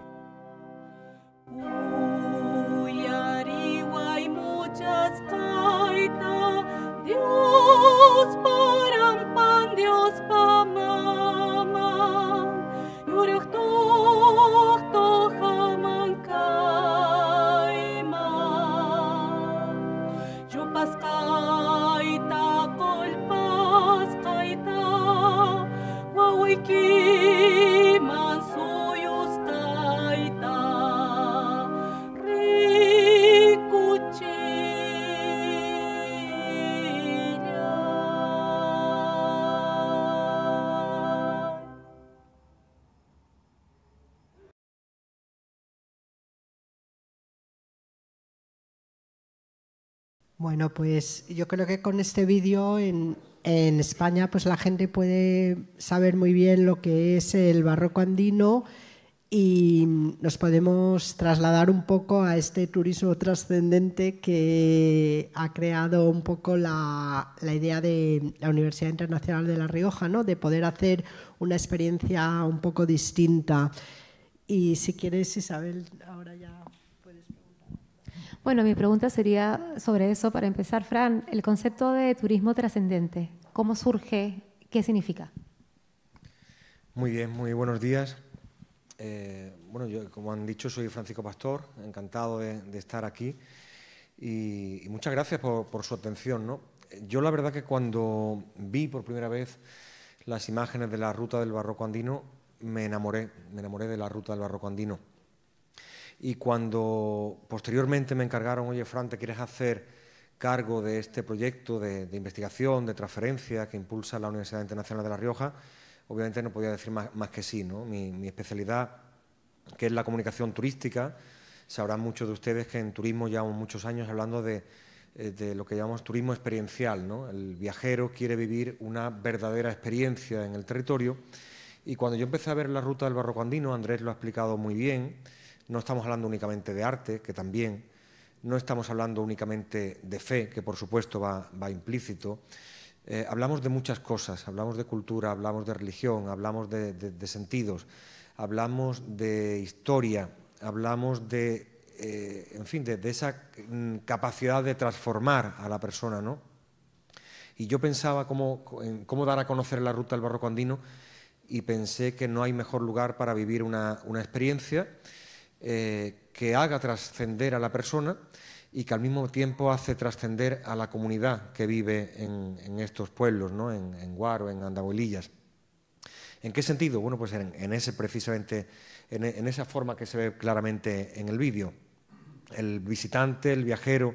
Bueno, pues yo creo que con este vídeo en España pues la gente puede saber muy bien lo que es el barroco andino y nos podemos trasladar un poco a este turismo trascendente que ha creado un poco la idea de la Universidad Internacional de La Rioja, ¿no? De poder hacer una experiencia un poco distinta. Y si quieres, Isabel, ahora ya... Bueno, mi pregunta sería sobre eso. Para empezar, Fran, el concepto de turismo trascendente, ¿cómo surge? ¿Qué significa? Muy bien, muy buenos días. Bueno, yo, como han dicho, soy Francisco Pastor, encantado de estar aquí y muchas gracias por su atención, ¿no? Yo la verdad que cuando vi por primera vez las imágenes de la ruta del barroco andino, me enamoré de la ruta del barroco andino. Y cuando posteriormente me encargaron, oye, Fran, ¿te quieres hacer cargo de este proyecto de investigación, de transferencia que impulsa la Universidad Internacional de La Rioja? Obviamente no podía decir más que sí, ¿no? Mi especialidad, que es la comunicación turística, sabrán muchos de ustedes que en turismo llevamos muchos años hablando de lo que llamamos turismo experiencial, ¿no? El viajero quiere vivir una verdadera experiencia en el territorio. Y cuando yo empecé a ver la ruta del barroco andino, Andrés lo ha explicado muy bien, no estamos hablando únicamente de arte, que también, no estamos hablando únicamente de fe, que por supuesto va implícito. Hablamos de muchas cosas, hablamos de cultura, hablamos de religión, hablamos de sentidos, hablamos de historia, hablamos en fin, de esa capacidad de transformar a la persona, ¿no? Y yo pensaba en cómo dar a conocer la ruta del barroco andino y pensé que no hay mejor lugar para vivir una experiencia que haga trascender a la persona y que al mismo tiempo hace trascender a la comunidad que vive en estos pueblos, ¿no? En Guaro, en Andahuelillas. ¿En qué sentido? Bueno, pues precisamente en esa forma que se ve claramente en el vídeo. El visitante, el viajero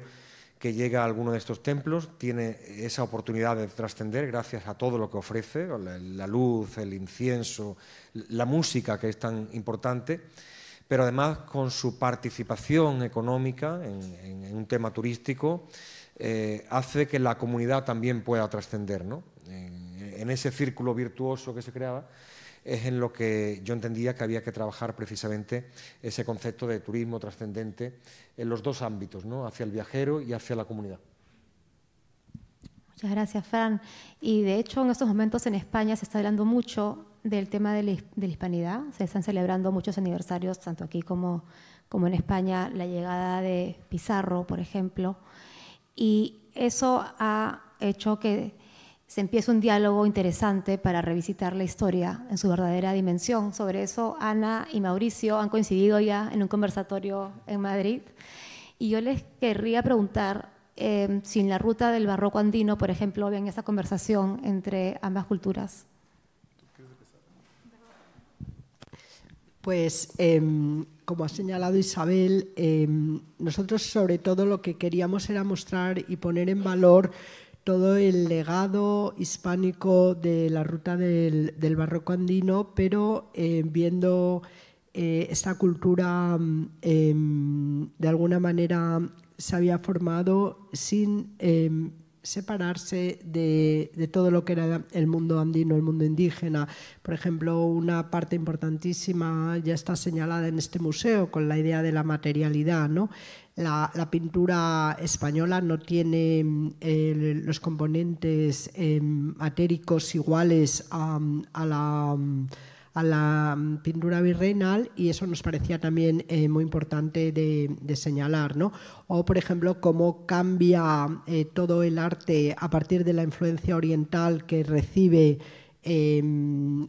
que llega a alguno de estos templos tiene esa oportunidad de trascender gracias a todo lo que ofrece, la luz, el incienso, la música, que es tan importante, pero además con su participación económica en un tema turístico hace que la comunidad también pueda trascender, ¿no? En ese círculo virtuoso que se creaba es en lo que yo entendía que había que trabajar precisamente ese concepto de turismo trascendente en los dos ámbitos, ¿no? Hacia el viajero y hacia la comunidad. Muchas gracias, Fran. Y de hecho, en estos momentos en España se está hablando mucho del tema de la hispanidad. Se están celebrando muchos aniversarios, tanto aquí como en España, la llegada de Pizarro, por ejemplo. Y eso ha hecho que se empiece un diálogo interesante para revisitar la historia en su verdadera dimensión. Sobre eso, Ana y Mauricio han coincidido ya en un conversatorio en Madrid. Y yo les querría preguntar si en la ruta del barroco andino, por ejemplo, ven esa conversación entre ambas culturas. Pues, como ha señalado Isabel, nosotros sobre todo lo que queríamos era mostrar y poner en valor todo el legado hispánico de la ruta del barroco andino, pero viendo esta cultura de alguna manera se había formado sin separarse de todo lo que era el mundo andino, el mundo indígena. Por ejemplo, una parte importantísima ya está señalada en este museo con la idea de la materialidad, ¿no? La pintura española no tiene los componentes matéricos iguales a la pintura virreinal, y eso nos parecía también muy importante de señalar, ¿no? O, por ejemplo, cómo cambia todo el arte a partir de la influencia oriental que recibe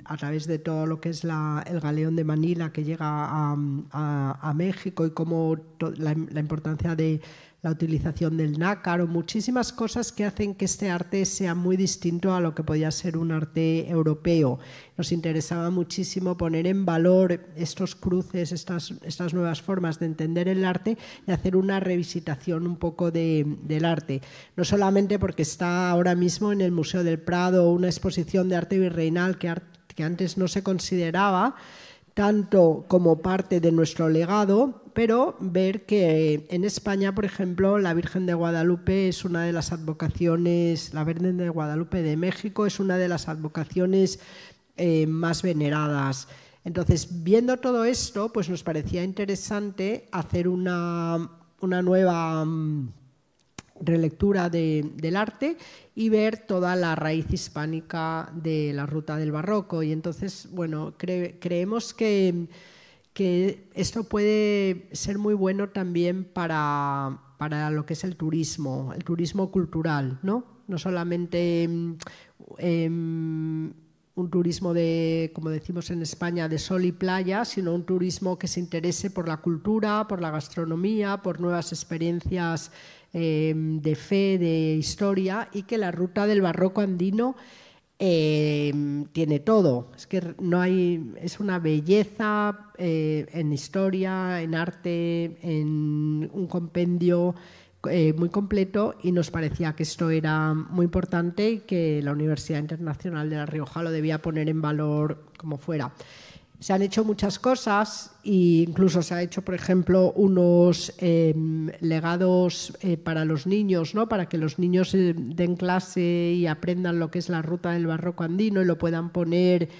a través de todo lo que es el galeón de Manila que llega a México, y cómo la importancia de la utilización del nácar, o muchísimas cosas que hacen que este arte sea muy distinto a lo que podía ser un arte europeo. Nos interesaba muchísimo poner en valor estos cruces, estas nuevas formas de entender el arte, y hacer una revisitación un poco del arte. No solamente porque está ahora mismo en el Museo del Prado una exposición de arte virreinal que antes no se consideraba tanto como parte de nuestro legado, pero ver que en España, por ejemplo, la Virgen de Guadalupe es una de las advocaciones, la Virgen de Guadalupe de México es una de las advocaciones más veneradas. Entonces, viendo todo esto, pues nos parecía interesante hacer una nueva relectura del arte y ver toda la raíz hispánica de la ruta del barroco. Y entonces, bueno, creemos que esto puede ser muy bueno también para lo que es el turismo cultural, ¿no? No solamente un turismo como decimos en España, de sol y playa, sino un turismo que se interese por la cultura, por la gastronomía, por nuevas experiencias de fe, de historia, y que la ruta del barroco andino tiene todo. Es que no hay, es una belleza en historia, en arte, en un compendio muy completo, y nos parecía que esto era muy importante y que la Universidad Internacional de La Rioja lo debía poner en valor como fuera. Se han hecho muchas cosas e incluso se ha hecho, por ejemplo, unos legados para los niños, ¿no? Para que los niños den clase y aprendan lo que es la ruta del barroco andino y lo puedan poner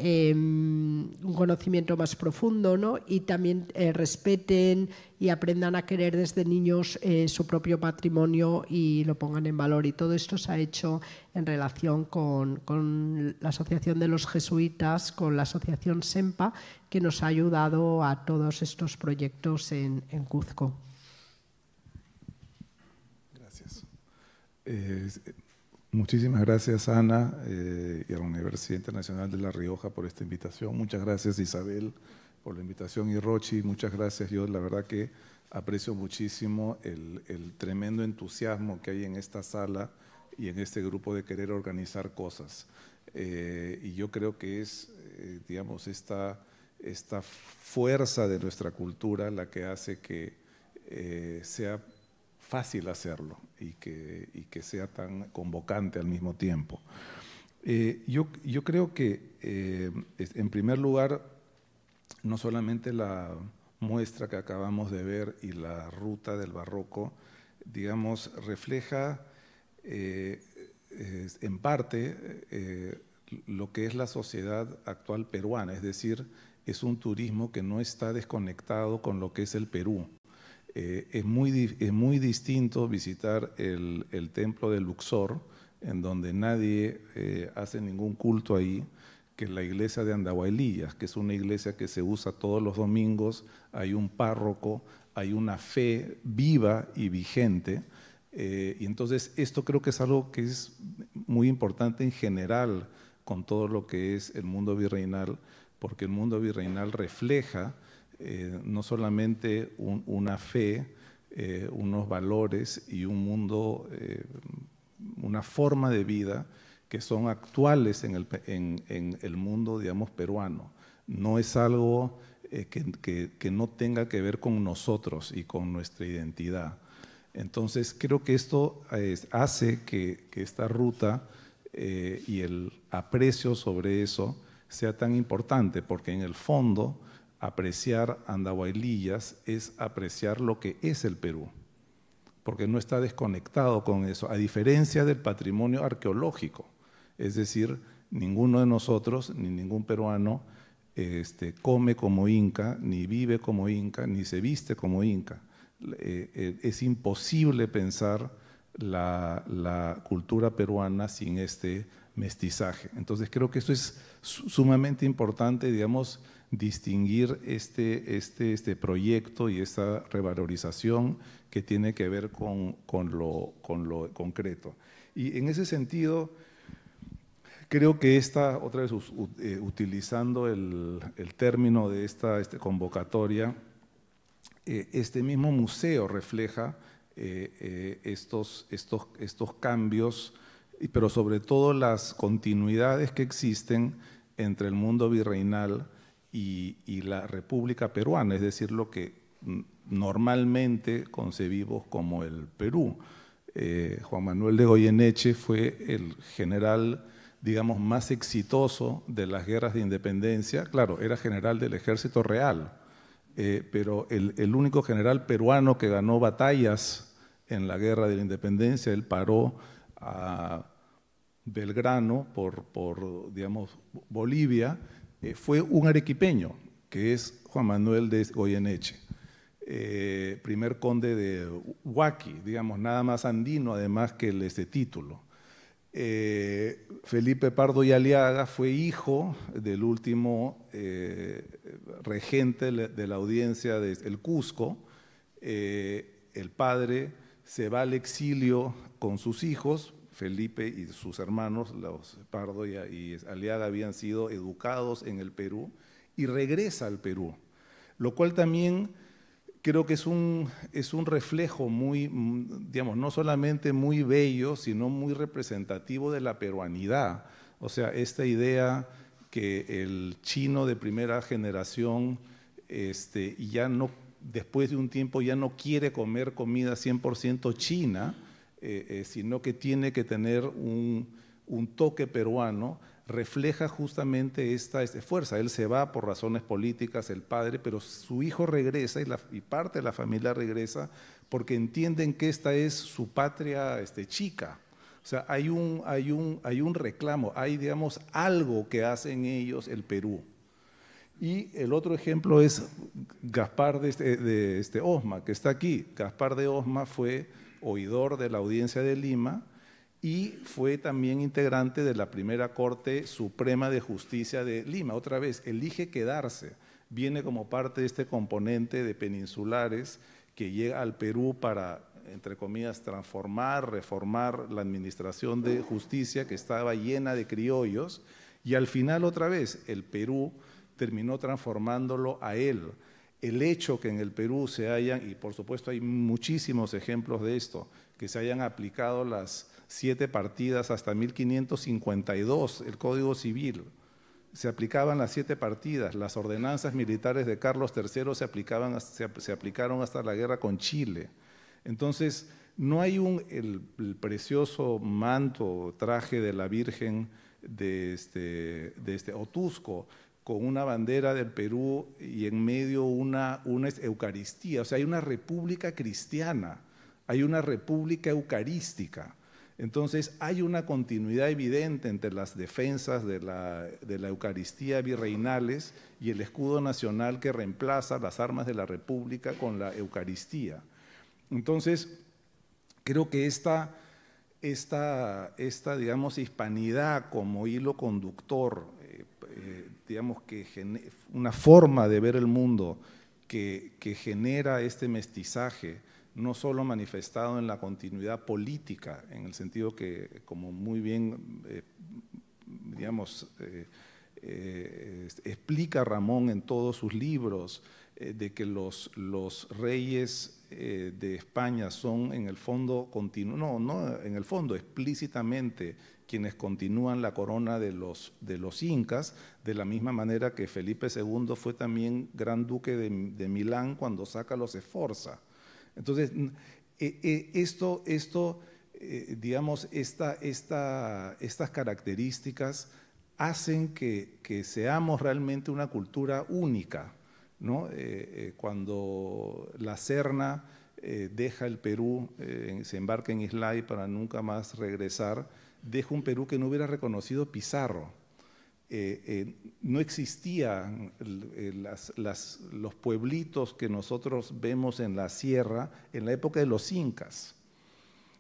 un conocimiento más profundo, ¿no? Y también respeten y aprendan a querer desde niños su propio patrimonio y lo pongan en valor. Y todo esto se ha hecho en relación con la Asociación de los Jesuitas, con la Asociación SEMPA, que nos ha ayudado a todos estos proyectos en Cuzco. Gracias. Muchísimas gracias, Ana, y a la Universidad Internacional de La Rioja por esta invitación. Muchas gracias, Isabel, por la invitación, y Rochi, muchas gracias. Yo la verdad que aprecio muchísimo el tremendo entusiasmo que hay en esta sala y en este grupo de querer organizar cosas. Y yo creo que es, digamos, esta fuerza de nuestra cultura la que hace que sea fácil hacerlo y que sea tan convocante al mismo tiempo. Yo creo que, en primer lugar, no solamente la muestra que acabamos de ver y la ruta del barroco, digamos, refleja en parte lo que es la sociedad actual peruana, es decir, es un turismo que no está desconectado con lo que es el Perú. Es muy distinto visitar el templo de Luxor, en donde nadie hace ningún culto ahí, que la iglesia de Andahuaylillas, que es una iglesia que se usa todos los domingos, hay un párroco, hay una fe viva y vigente, y entonces esto creo que es algo que es muy importante en general con todo lo que es el mundo virreinal, porque el mundo virreinal refleja no solamente una fe, unos valores y un mundo, una forma de vida que son actuales en el mundo, digamos, peruano. No es algo que no tenga que ver con nosotros y con nuestra identidad. Entonces, creo que esto hace que esta ruta y el aprecio sobre eso sea tan importante, porque en el fondo apreciar Andahuaylillas es apreciar lo que es el Perú, porque no está desconectado con eso, a diferencia del patrimonio arqueológico. Es decir, ninguno de nosotros, ni ningún peruano, come como inca, ni vive como inca, ni se viste como inca. Es imposible pensar la cultura peruana sin este mestizaje. Entonces creo que esto es sumamente importante, digamos, distinguir este proyecto y esta revalorización que tiene que ver con lo concreto. Y en ese sentido, creo que otra vez utilizando el término de esta convocatoria, este mismo museo refleja estos cambios, pero sobre todo las continuidades que existen entre el mundo virreinal y la República Peruana, es decir, lo que normalmente concebimos como el Perú. Juan Manuel de Goyeneche fue el general, digamos, más exitoso de las guerras de independencia. Claro, era general del Ejército Real, pero el único general peruano que ganó batallas en la guerra de la independencia, él paró a Belgrano por digamos, Bolivia, fue un arequipeño, que es Juan Manuel de Goyeneche, primer conde de Huaki, digamos, nada más andino además que ese título. Felipe Pardo y Aliaga fue hijo del último regente de la audiencia del Cusco. El padre se va al exilio con sus hijos. Felipe y sus hermanos, los Pardo y Aliaga, habían sido educados en el Perú y regresa al Perú, lo cual también creo que es un reflejo muy, digamos, no solamente muy bello, sino muy representativo de la peruanidad, O sea, esta idea que el chino de primera generación ya no, después de un tiempo ya no quiere comer comida 100% china, sino que tiene que tener un toque peruano, refleja justamente esta fuerza. Él se va por razones políticas, el padre, pero su hijo regresa y parte de la familia regresa porque entienden que esta es su patria chica. O sea, hay un reclamo, hay, digamos, algo que hacen ellos el Perú. Y el otro ejemplo es Gaspar de Osma, que está aquí. Gaspar de Osma fue oidor de la Audiencia de Lima y fue también integrante de la primera Corte Suprema de Justicia de Lima. Otra vez, elige quedarse, viene como parte de este componente de peninsulares que llega al Perú para, entre comillas, transformar, reformar la administración de justicia que estaba llena de criollos, y al final otra vez el Perú terminó transformándolo a él. El hecho que en el Perú se hayan, y por supuesto hay muchísimos ejemplos de esto, que se hayan aplicado las 7 partidas hasta 1552, el Código Civil, se aplicaban las 7 partidas, las ordenanzas militares de Carlos III se aplicaron hasta la guerra con Chile. Entonces, no hay el precioso manto, traje de la Virgen de Otusco, con una bandera del Perú y en medio una Eucaristía. O sea, hay una república cristiana, hay una república eucarística. Entonces, hay una continuidad evidente entre las defensas de la Eucaristía virreinales y el escudo nacional que reemplaza las armas de la República con la Eucaristía. Entonces, creo que esta digamos, hispanidad como hilo conductor, digamos que una forma de ver el mundo que genera este mestizaje, no solo manifestado en la continuidad política, en el sentido que, como muy bien, digamos, explica Ramón en todos sus libros, de que los reyes de España son en el fondo, no en el fondo, explícitamente quienes continúan la corona de los incas, de la misma manera que Felipe II fue también gran duque de Milán cuando saca los Sforza. Entonces, digamos, estas características hacen que seamos realmente una cultura única, ¿no? Cuando la Serna deja el Perú, se embarca en Islay para nunca más regresar, deja un Perú que no hubiera reconocido Pizarro. No existían los pueblitos que nosotros vemos en la sierra en la época de los incas.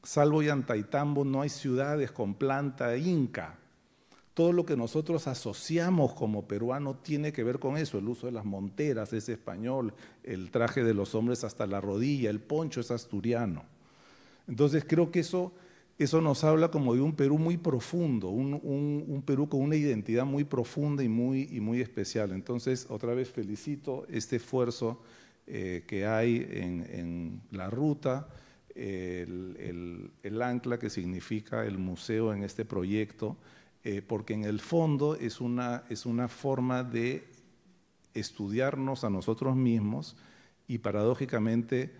Salvo Yantaitambo, no hay ciudades con planta inca. Todo lo que nosotros asociamos como peruano tiene que ver con eso, el uso de las monteras es español, el traje de los hombres hasta la rodilla, el poncho es asturiano. Entonces creo que eso nos habla como de un Perú muy profundo, un Perú con una identidad muy profunda y muy especial. Entonces, otra vez felicito este esfuerzo que hay en la ruta, el ancla que significa el museo en este proyecto, porque en el fondo es una forma de estudiarnos a nosotros mismos y paradójicamente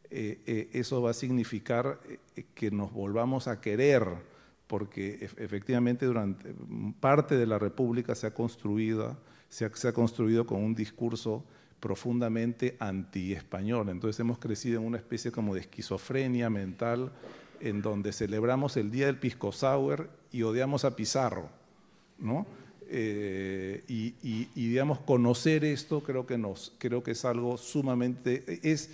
eso va a significar que nos volvamos a querer, porque efectivamente durante parte de la República se ha construido con un discurso profundamente anti-español. Entonces hemos crecido en una especie como de esquizofrenia mental en donde celebramos el día del Pisco Sour y odiamos a Pizarro, ¿no? Y digamos, conocer esto creo que es algo sumamente, es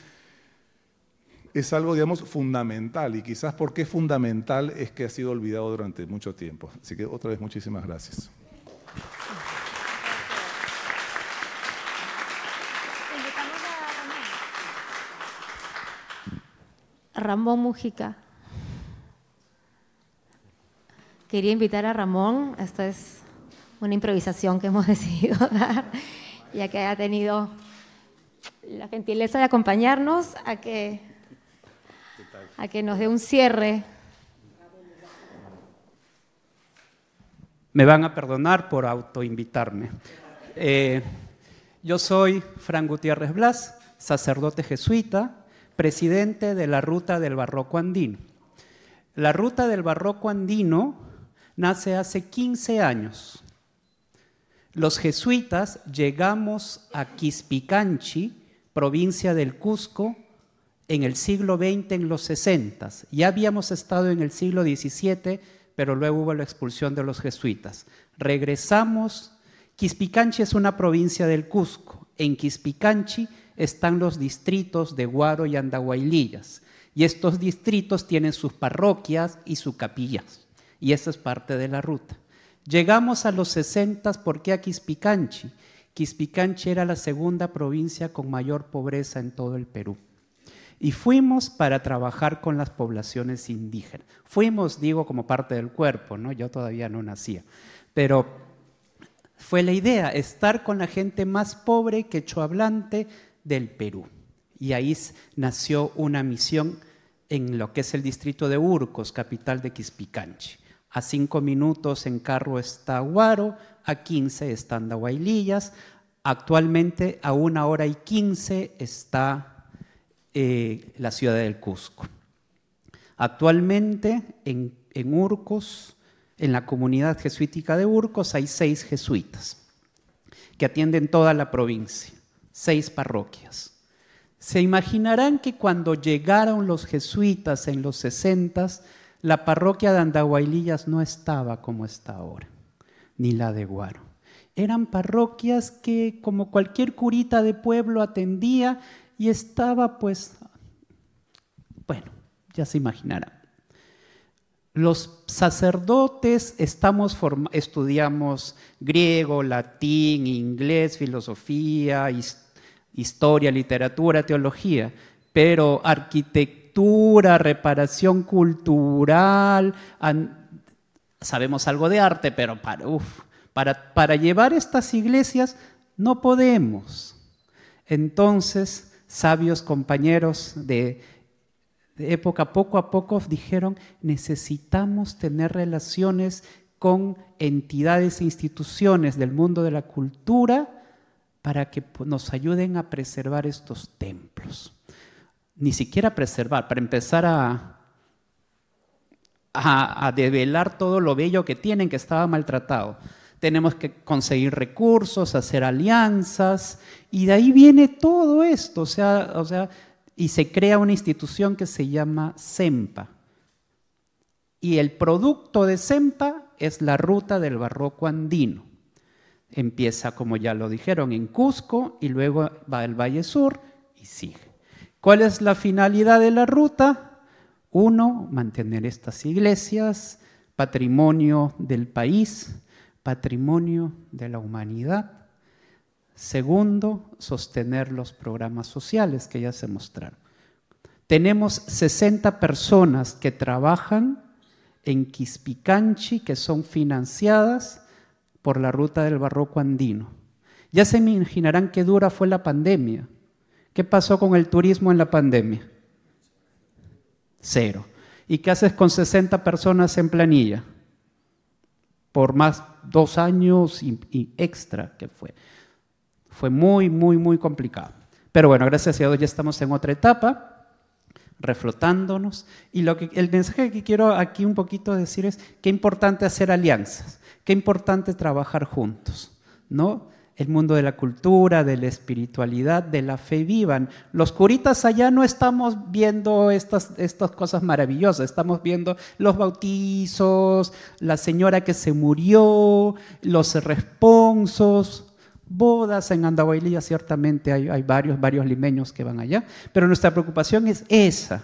algo, digamos, fundamental, y quizás porque es fundamental es que ha sido olvidado durante mucho tiempo. Así que otra vez muchísimas gracias. Ramón Mujica. Quería invitar a Ramón, esto es una improvisación que hemos decidido dar, ya que haya tenido la gentileza de acompañarnos a que nos dé un cierre. Me van a perdonar por autoinvitarme. Yo soy Fran Gutiérrez Blas, sacerdote jesuita, presidente de la Ruta del Barroco Andino. La Ruta del Barroco Andino nace hace 15 años. Los jesuitas llegamos a Quispicanchi, provincia del Cusco, en el siglo XX, en los 60. Ya habíamos estado en el siglo XVII, pero luego hubo la expulsión de los jesuitas. Regresamos. Quispicanchi es una provincia del Cusco. En Quispicanchi están los distritos de Huaro y Andahuaylillas. Y estos distritos tienen sus parroquias y sus capillas. Y esa es parte de la ruta. Llegamos a los 60, ¿por qué a Quispicanchi? Quispicanchi era la segunda provincia con mayor pobreza en todo el Perú. Y fuimos para trabajar con las poblaciones indígenas. Fuimos, digo, como parte del cuerpo, ¿no? Yo todavía no nacía. Pero fue la idea, estar con la gente más pobre quechohablante del Perú. Y ahí nació una misión en lo que es el distrito de Urcos, capital de Quispicanchi. A 5 minutos en carro está Huaro, a 15 está Andahuaylillas. Actualmente a 1 hora y 15 está la ciudad del Cusco. Actualmente en Urcos, en la comunidad jesuítica de Urcos, hay 6 jesuitas que atienden toda la provincia, 6 parroquias. Se imaginarán que cuando llegaron los jesuitas en los 60, la parroquia de Andahuaylillas no estaba como está ahora, ni la de Huaro. Eran parroquias que, como cualquier curita de pueblo, atendía y estaba, pues, bueno, ya se imaginarán. Los sacerdotes estudiamos griego, latín, inglés, filosofía, historia, literatura, teología, pero arquitectura, reparación cultural, sabemos algo de arte, pero para llevar estas iglesias no podemos. Entonces, sabios compañeros de época, poco a poco dijeron, necesitamos tener relaciones con entidades e instituciones del mundo de la cultura para que nos ayuden a preservar estos templos. Ni siquiera preservar, para empezar a develar todo lo bello que tienen, que estaba maltratado. Tenemos que conseguir recursos, hacer alianzas, y de ahí viene todo esto, o sea, y se crea una institución que se llama CEMPA. Y el producto de CEMPA es la Ruta del Barroco Andino. Empieza, como ya lo dijeron, en Cusco y luego va al Valle Sur y sigue. ¿Cuál es la finalidad de la ruta? 1, mantener estas iglesias, patrimonio del país, patrimonio de la humanidad. 2, sostener los programas sociales que ya se mostraron. Tenemos 60 personas que trabajan en Quispicanchi, que son financiadas por la Ruta del Barroco Andino. Ya se imaginarán qué dura fue la pandemia. ¿Qué pasó con el turismo en la pandemia? 0. ¿Y qué haces con 60 personas en planilla? Por más 2 años y extra que fue. Fue muy, muy, muy complicado. Pero bueno, gracias a Dios ya estamos en otra etapa, reflotándonos. Y el mensaje que quiero aquí un poquito decir es qué importante hacer alianzas, qué importante trabajar juntos, ¿no? El mundo de la cultura, de la espiritualidad, de la fe vivan. Los curitas allá no estamos viendo estas cosas maravillosas, estamos viendo los bautizos, la señora que se murió, los responsos, bodas en Andahuaylillas, ciertamente hay varios limeños que van allá, pero nuestra preocupación es esa.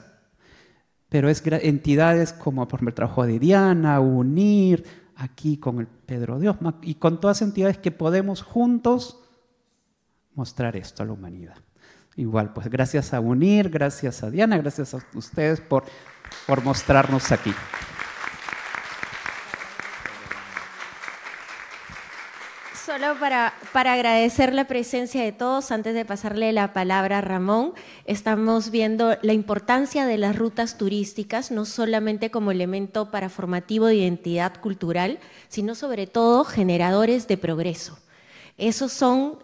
Pero es entidades como por ejemplo el trabajo de Diana, UNIR, aquí con el Pedro de Osma y con todas las entidades que podemos juntos mostrar esto a la humanidad. Igual, pues gracias a UNIR, gracias a Diana, gracias a ustedes por mostrarnos aquí. Solo para agradecer la presencia de todos, antes de pasarle la palabra a Ramón, estamos viendo la importancia de las rutas turísticas, no solamente como elemento paraformativo de identidad cultural, sino sobre todo generadores de progreso. Esos son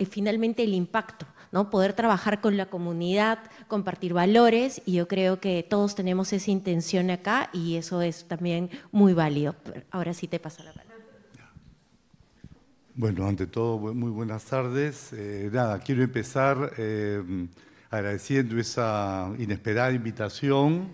finalmente el impacto, ¿no? Poder trabajar con la comunidad, compartir valores, y yo creo que todos tenemos esa intención acá y eso es también muy válido. Ahora sí te paso la palabra. Bueno, ante todo, muy buenas tardes. Nada, quiero empezar agradeciendo esa inesperada invitación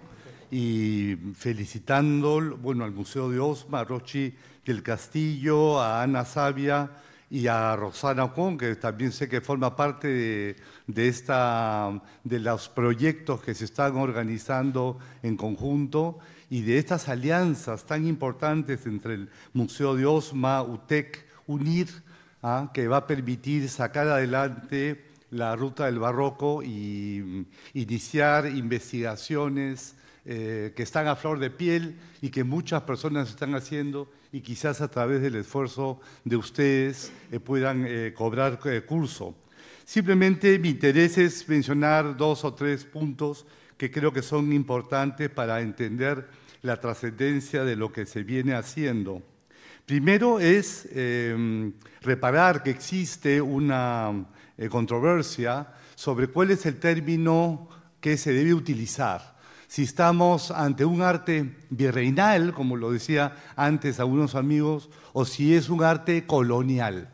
y felicitando, bueno, al Museo de Osma, a Rochi del Castillo, a Ana Sabia y a Rosana Ocon, que también sé que forma parte de los proyectos que se están organizando en conjunto y de estas alianzas tan importantes entre el Museo de Osma, UTEC, UNIR, que va a permitir sacar adelante la ruta del barroco y iniciar investigaciones que están a flor de piel y que muchas personas están haciendo y quizás a través del esfuerzo de ustedes puedan cobrar curso. Simplemente mi interés es mencionar 2 o 3 puntos que creo que son importantes para entender la trascendencia de lo que se viene haciendo. Primero es reparar que existe una controversia sobre cuál es el término que se debe utilizar. Si estamos ante un arte virreinal, como lo decía antes algunos amigos, o si es un arte colonial.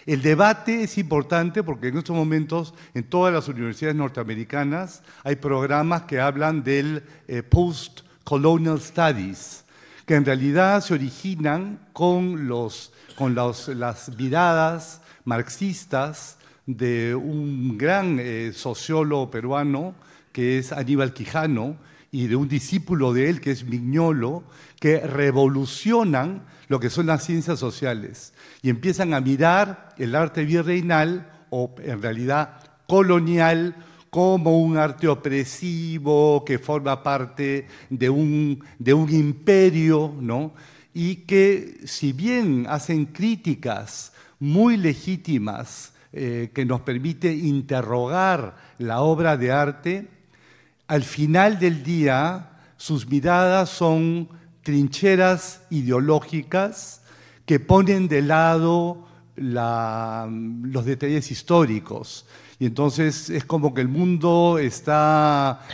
El debate es importante porque en estos momentos en todas las universidades norteamericanas hay programas que hablan del Post-Colonial Studies, que en realidad se originan con las miradas marxistas de un gran sociólogo peruano que es Aníbal Quijano y de un discípulo de él que es Mignolo, que revolucionan lo que son las ciencias sociales y empiezan a mirar el arte virreinal o en realidad colonial como un arte opresivo que forma parte de un imperio, ¿no? Y que si bien hacen críticas muy legítimas que nos permite interrogar la obra de arte, al final del día sus miradas son trincheras ideológicas que ponen de lado los detalles históricos. Y entonces es como que el mundo está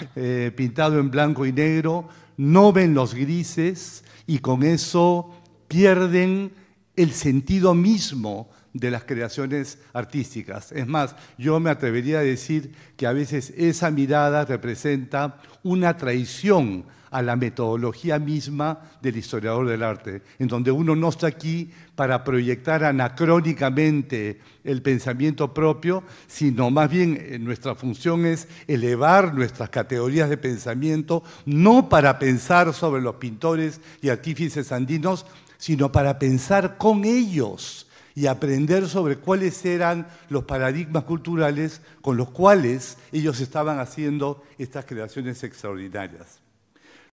pintado en blanco y negro, no ven los grises y con eso pierden el sentido mismo de las creaciones artísticas. Es más, yo me atrevería a decir que a veces esa mirada representa una traición a la metodología misma del historiador del arte, en donde uno no está aquí para proyectar anacrónicamente el pensamiento propio, sino más bien nuestra función es elevar nuestras categorías de pensamiento, no para pensar sobre los pintores y artífices andinos, sino para pensar con ellos y aprender sobre cuáles eran los paradigmas culturales con los cuales ellos estaban haciendo estas creaciones extraordinarias.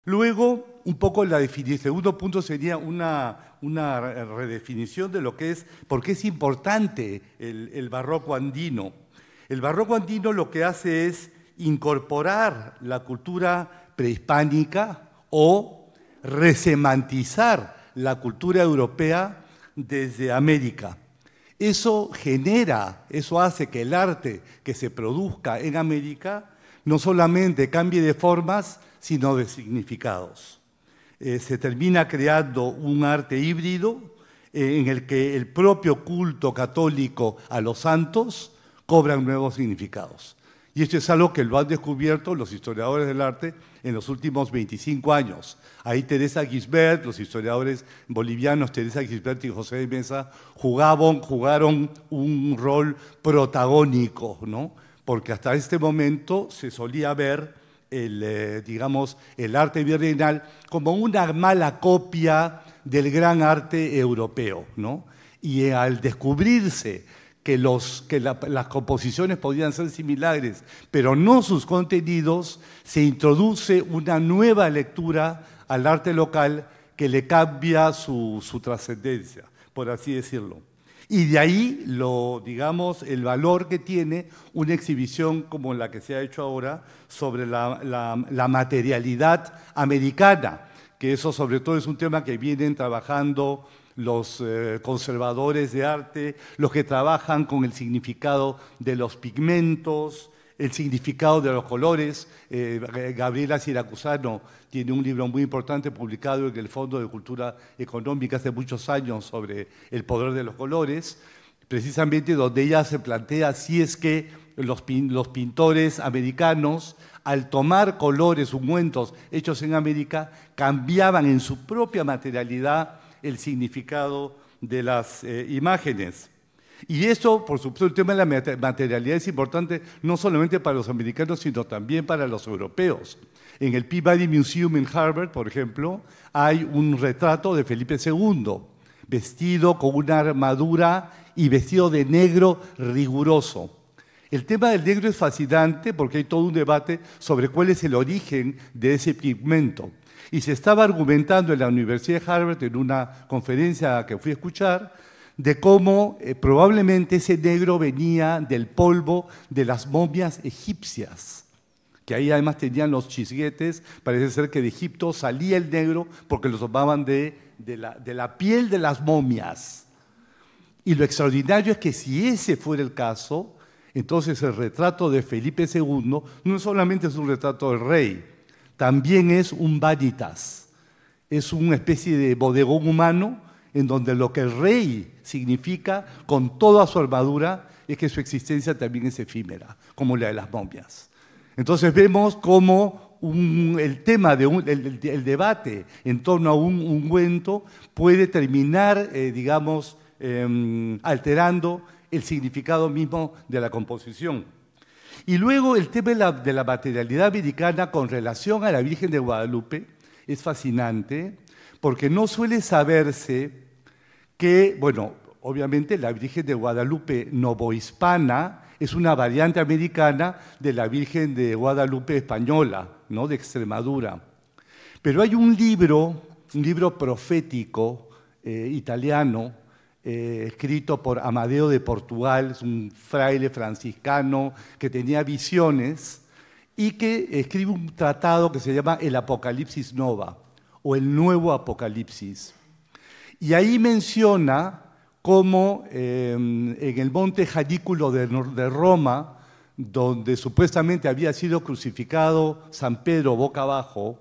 Luego, un poco el segundo punto sería una redefinición de lo que es, por qué es importante el barroco andino. El barroco andino lo que hace es incorporar la cultura prehispánica o resemantizar la cultura europea desde América. Eso hace que el arte que se produzca en América no solamente cambie de formas, sino de significados. Se termina creando un arte híbrido en el que el propio culto católico a los santos cobran nuevos significados. Y esto es algo que lo han descubierto los historiadores del arte en los últimos 25 años. Ahí Teresa Gisbert, los historiadores bolivianos, Teresa Gisbert y José de Mesa, jugaron un rol protagónico, ¿no? Porque hasta este momento se solía ver el arte virreinal como una mala copia del gran arte europeo, ¿no? Y al descubrirse que las composiciones podían ser similares, pero no sus contenidos, se introduce una nueva lectura al arte local que le cambia su trascendencia, por así decirlo. Y de ahí, digamos, el valor que tiene una exhibición como la que se ha hecho ahora sobre la materialidad americana, que eso sobre todo es un tema que vienen trabajando los conservadores de arte, los que trabajan con el significado de los pigmentos, el significado de los colores. Gabriela Siracusano tiene un libro muy importante publicado en el Fondo de Cultura Económica hace muchos años sobre el poder de los colores, precisamente donde ella se plantea si es que los pintores americanos, al tomar colores, ungüentos hechos en América, cambiaban en su propia materialidad el significado de las imágenes. Y eso, por supuesto, el tema de la materialidad es importante no solamente para los americanos, sino también para los europeos. En el Peabody Museum en Harvard, por ejemplo, hay un retrato de Felipe II, vestido con una armadura y vestido de negro riguroso. El tema del negro es fascinante porque hay todo un debate sobre cuál es el origen de ese pigmento. Y se estaba argumentando en la Universidad de Harvard, en una conferencia que fui a escuchar, de cómo probablemente ese negro venía del polvo de las momias egipcias, que ahí además tenían los chisguetes. Parece ser que de Egipto salía el negro porque lo tomaban de la piel de las momias. Y lo extraordinario es que si ese fuera el caso, entonces el retrato de Felipe II no solamente es un retrato del rey, también es un vanitas, es una especie de bodegón humano en donde lo que el rey significa con toda su armadura es que su existencia también es efímera, como la de las momias. Entonces vemos cómo el tema el debate en torno a un ungüento puede terminar, digamos, alterando el significado mismo de la composición. Y luego el tema de la materialidad americana con relación a la Virgen de Guadalupe es fascinante, porque no suele saberse que, bueno, obviamente la Virgen de Guadalupe novohispana es una variante americana de la Virgen de Guadalupe española, ¿no?, de Extremadura. Pero hay un libro profético italiano, escrito por Amadeo de Portugal, es un fraile franciscano que tenía visiones y que escribe un tratado que se llama El Apocalipsis Nova, o el Nuevo Apocalipsis. Y ahí menciona cómo en el monte Janículo de Roma, donde supuestamente había sido crucificado San Pedro boca abajo,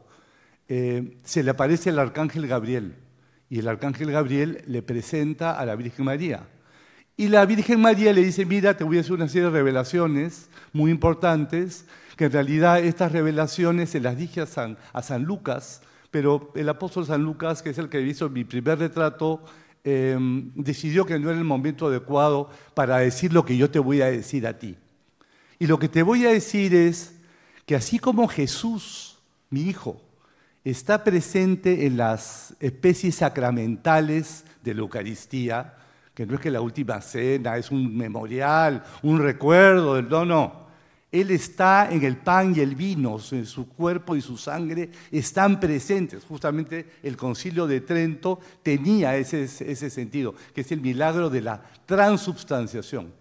se le aparece el arcángel Gabriel. Y el arcángel Gabriel le presenta a la Virgen María. Y la Virgen María le dice, mira, te voy a hacer una serie de revelaciones muy importantes, que en realidad estas revelaciones se las dije a San Lucas, pero el apóstol San Lucas, que es el que hizo mi primer retrato, decidió que no era el momento adecuado para decir lo que yo te voy a decir a ti. Y lo que te voy a decir es que así como Jesús, mi hijo, está presente en las especies sacramentales de la Eucaristía, que no es que la última cena es un memorial, un recuerdo, no. Él está en el pan y el vino, en su cuerpo y su sangre están presentes. Justamente el Concilio de Trento tenía ese sentido, que es el milagro de la transubstanciación.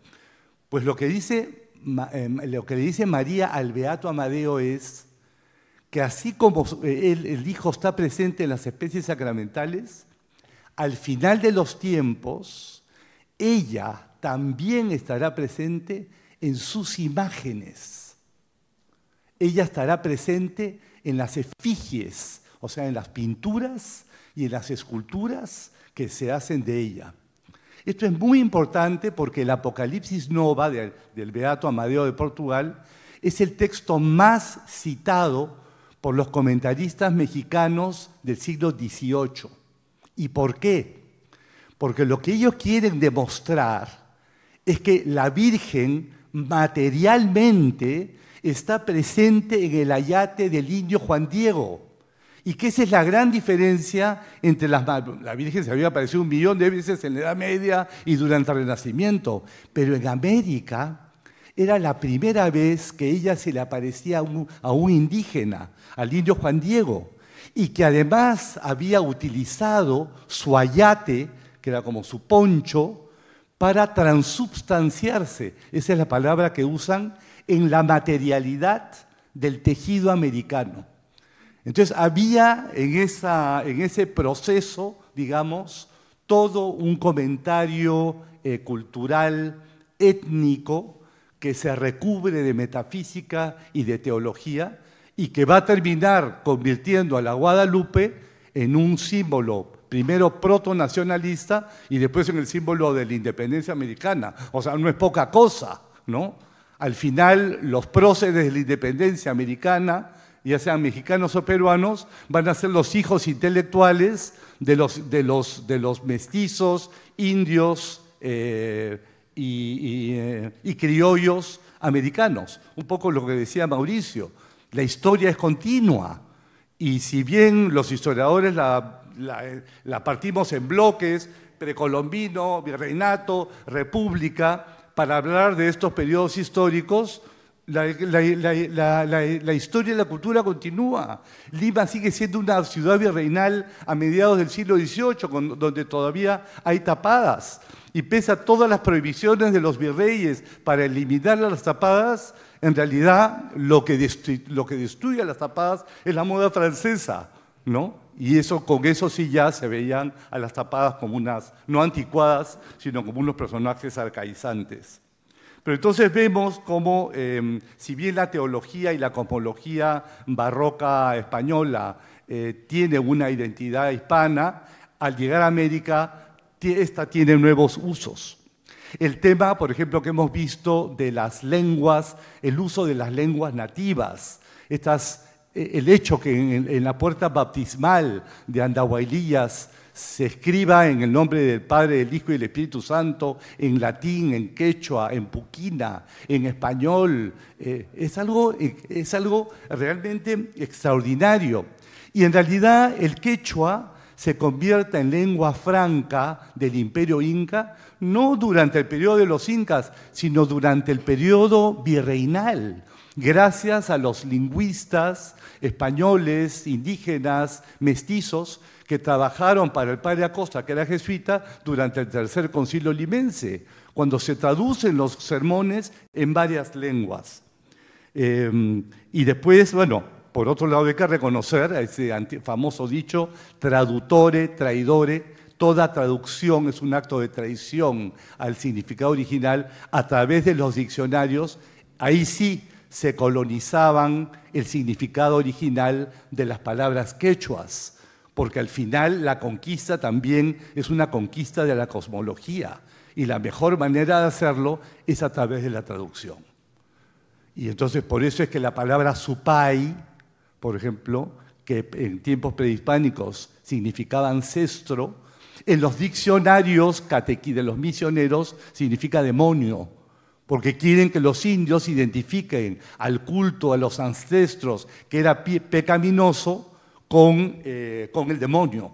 Pues lo que le dice María al Beato Amadeo es que así como el Hijo está presente en las especies sacramentales, al final de los tiempos, ella también estará presente en sus imágenes. Ella estará presente en las efigies, o sea, en las pinturas y en las esculturas que se hacen de ella. Esto es muy importante porque el Apocalipsis Nova del Beato Amadeo de Portugal es el texto más citado por los comentaristas mexicanos del siglo XVIII. ¿Y por qué? Porque lo que ellos quieren demostrar es que la Virgen materialmente está presente en el ayate del indio Juan Diego. Y que esa es la gran diferencia entre la Virgen se había aparecido 1.000.000 de veces en la Edad Media y durante el Renacimiento, pero en América era la primera vez que ella se le aparecía a un indígena, al indio Juan Diego, y que además había utilizado su ayate, que era como su poncho, para transubstanciarse. Esa es la palabra que usan en la materialidad del tejido americano. Entonces había en ese proceso, digamos, todo un comentario cultural, étnico, que se recubre de metafísica y de teología y que va a terminar convirtiendo a la Guadalupe en un símbolo, primero protonacionalista y después en el símbolo de la independencia americana. O sea, no es poca cosa, ¿no? Al final, los próceres de la independencia americana, ya sean mexicanos o peruanos, van a ser los hijos intelectuales de los mestizos, indios y criollos americanos. Un poco lo que decía Mauricio, la historia es continua y si bien los historiadores la partimos en bloques, precolombino, virreinato, república, para hablar de estos periodos históricos, la historia y la cultura continúa. Lima sigue siendo una ciudad virreinal a mediados del siglo XVIII, donde todavía hay tapadas. Y pese a todas las prohibiciones de los virreyes para eliminar las tapadas, en realidad lo que destruye a las tapadas es la moda francesa, ¿no? Y con eso sí ya se veían a las tapadas como unas, no anticuadas, sino como unos personajes arcaizantes. Pero entonces vemos cómo, si bien la teología y la cosmología barroca española tiene una identidad hispana, al llegar a América, esta tiene nuevos usos. El tema, por ejemplo, que hemos visto de las lenguas, el uso de las lenguas nativas, el hecho que en la puerta bautismal de Andahuaylillas se escriba en el nombre del Padre, del Hijo y del Espíritu Santo, en latín, en quechua, en puquina, en español, es algo realmente extraordinario. Y en realidad el quechua se convierte en lengua franca del Imperio Inca, no durante el periodo de los incas, sino durante el periodo virreinal, gracias a los lingüistas españoles, indígenas, mestizos, que trabajaron para el padre Acosta, que era jesuita, durante el Tercer Concilio Limense, cuando se traducen los sermones en varias lenguas. Y después, bueno, por otro lado hay que reconocer ese famoso dicho, traductore, traidore, toda traducción es un acto de traición al significado original a través de los diccionarios. Ahí sí se colonizaban el significado original de las palabras quechuas, porque al final la conquista también es una conquista de la cosmología y la mejor manera de hacerlo es a través de la traducción. Y entonces por eso es que la palabra supay, por ejemplo, que en tiempos prehispánicos significaba ancestro, en los diccionarios de los misioneros significa demonio, porque quieren que los indios identifiquen al culto a los ancestros, que era pecaminoso, con el demonio.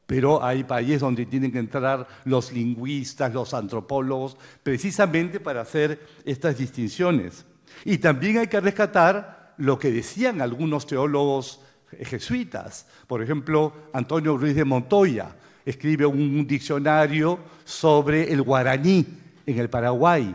Pero hay países donde tienen que entrar los lingüistas, los antropólogos, precisamente para hacer estas distinciones. Y también hay que rescatar lo que decían algunos teólogos jesuitas. Por ejemplo, Antonio Ruiz de Montoya escribe un diccionario sobre el guaraní en el Paraguay.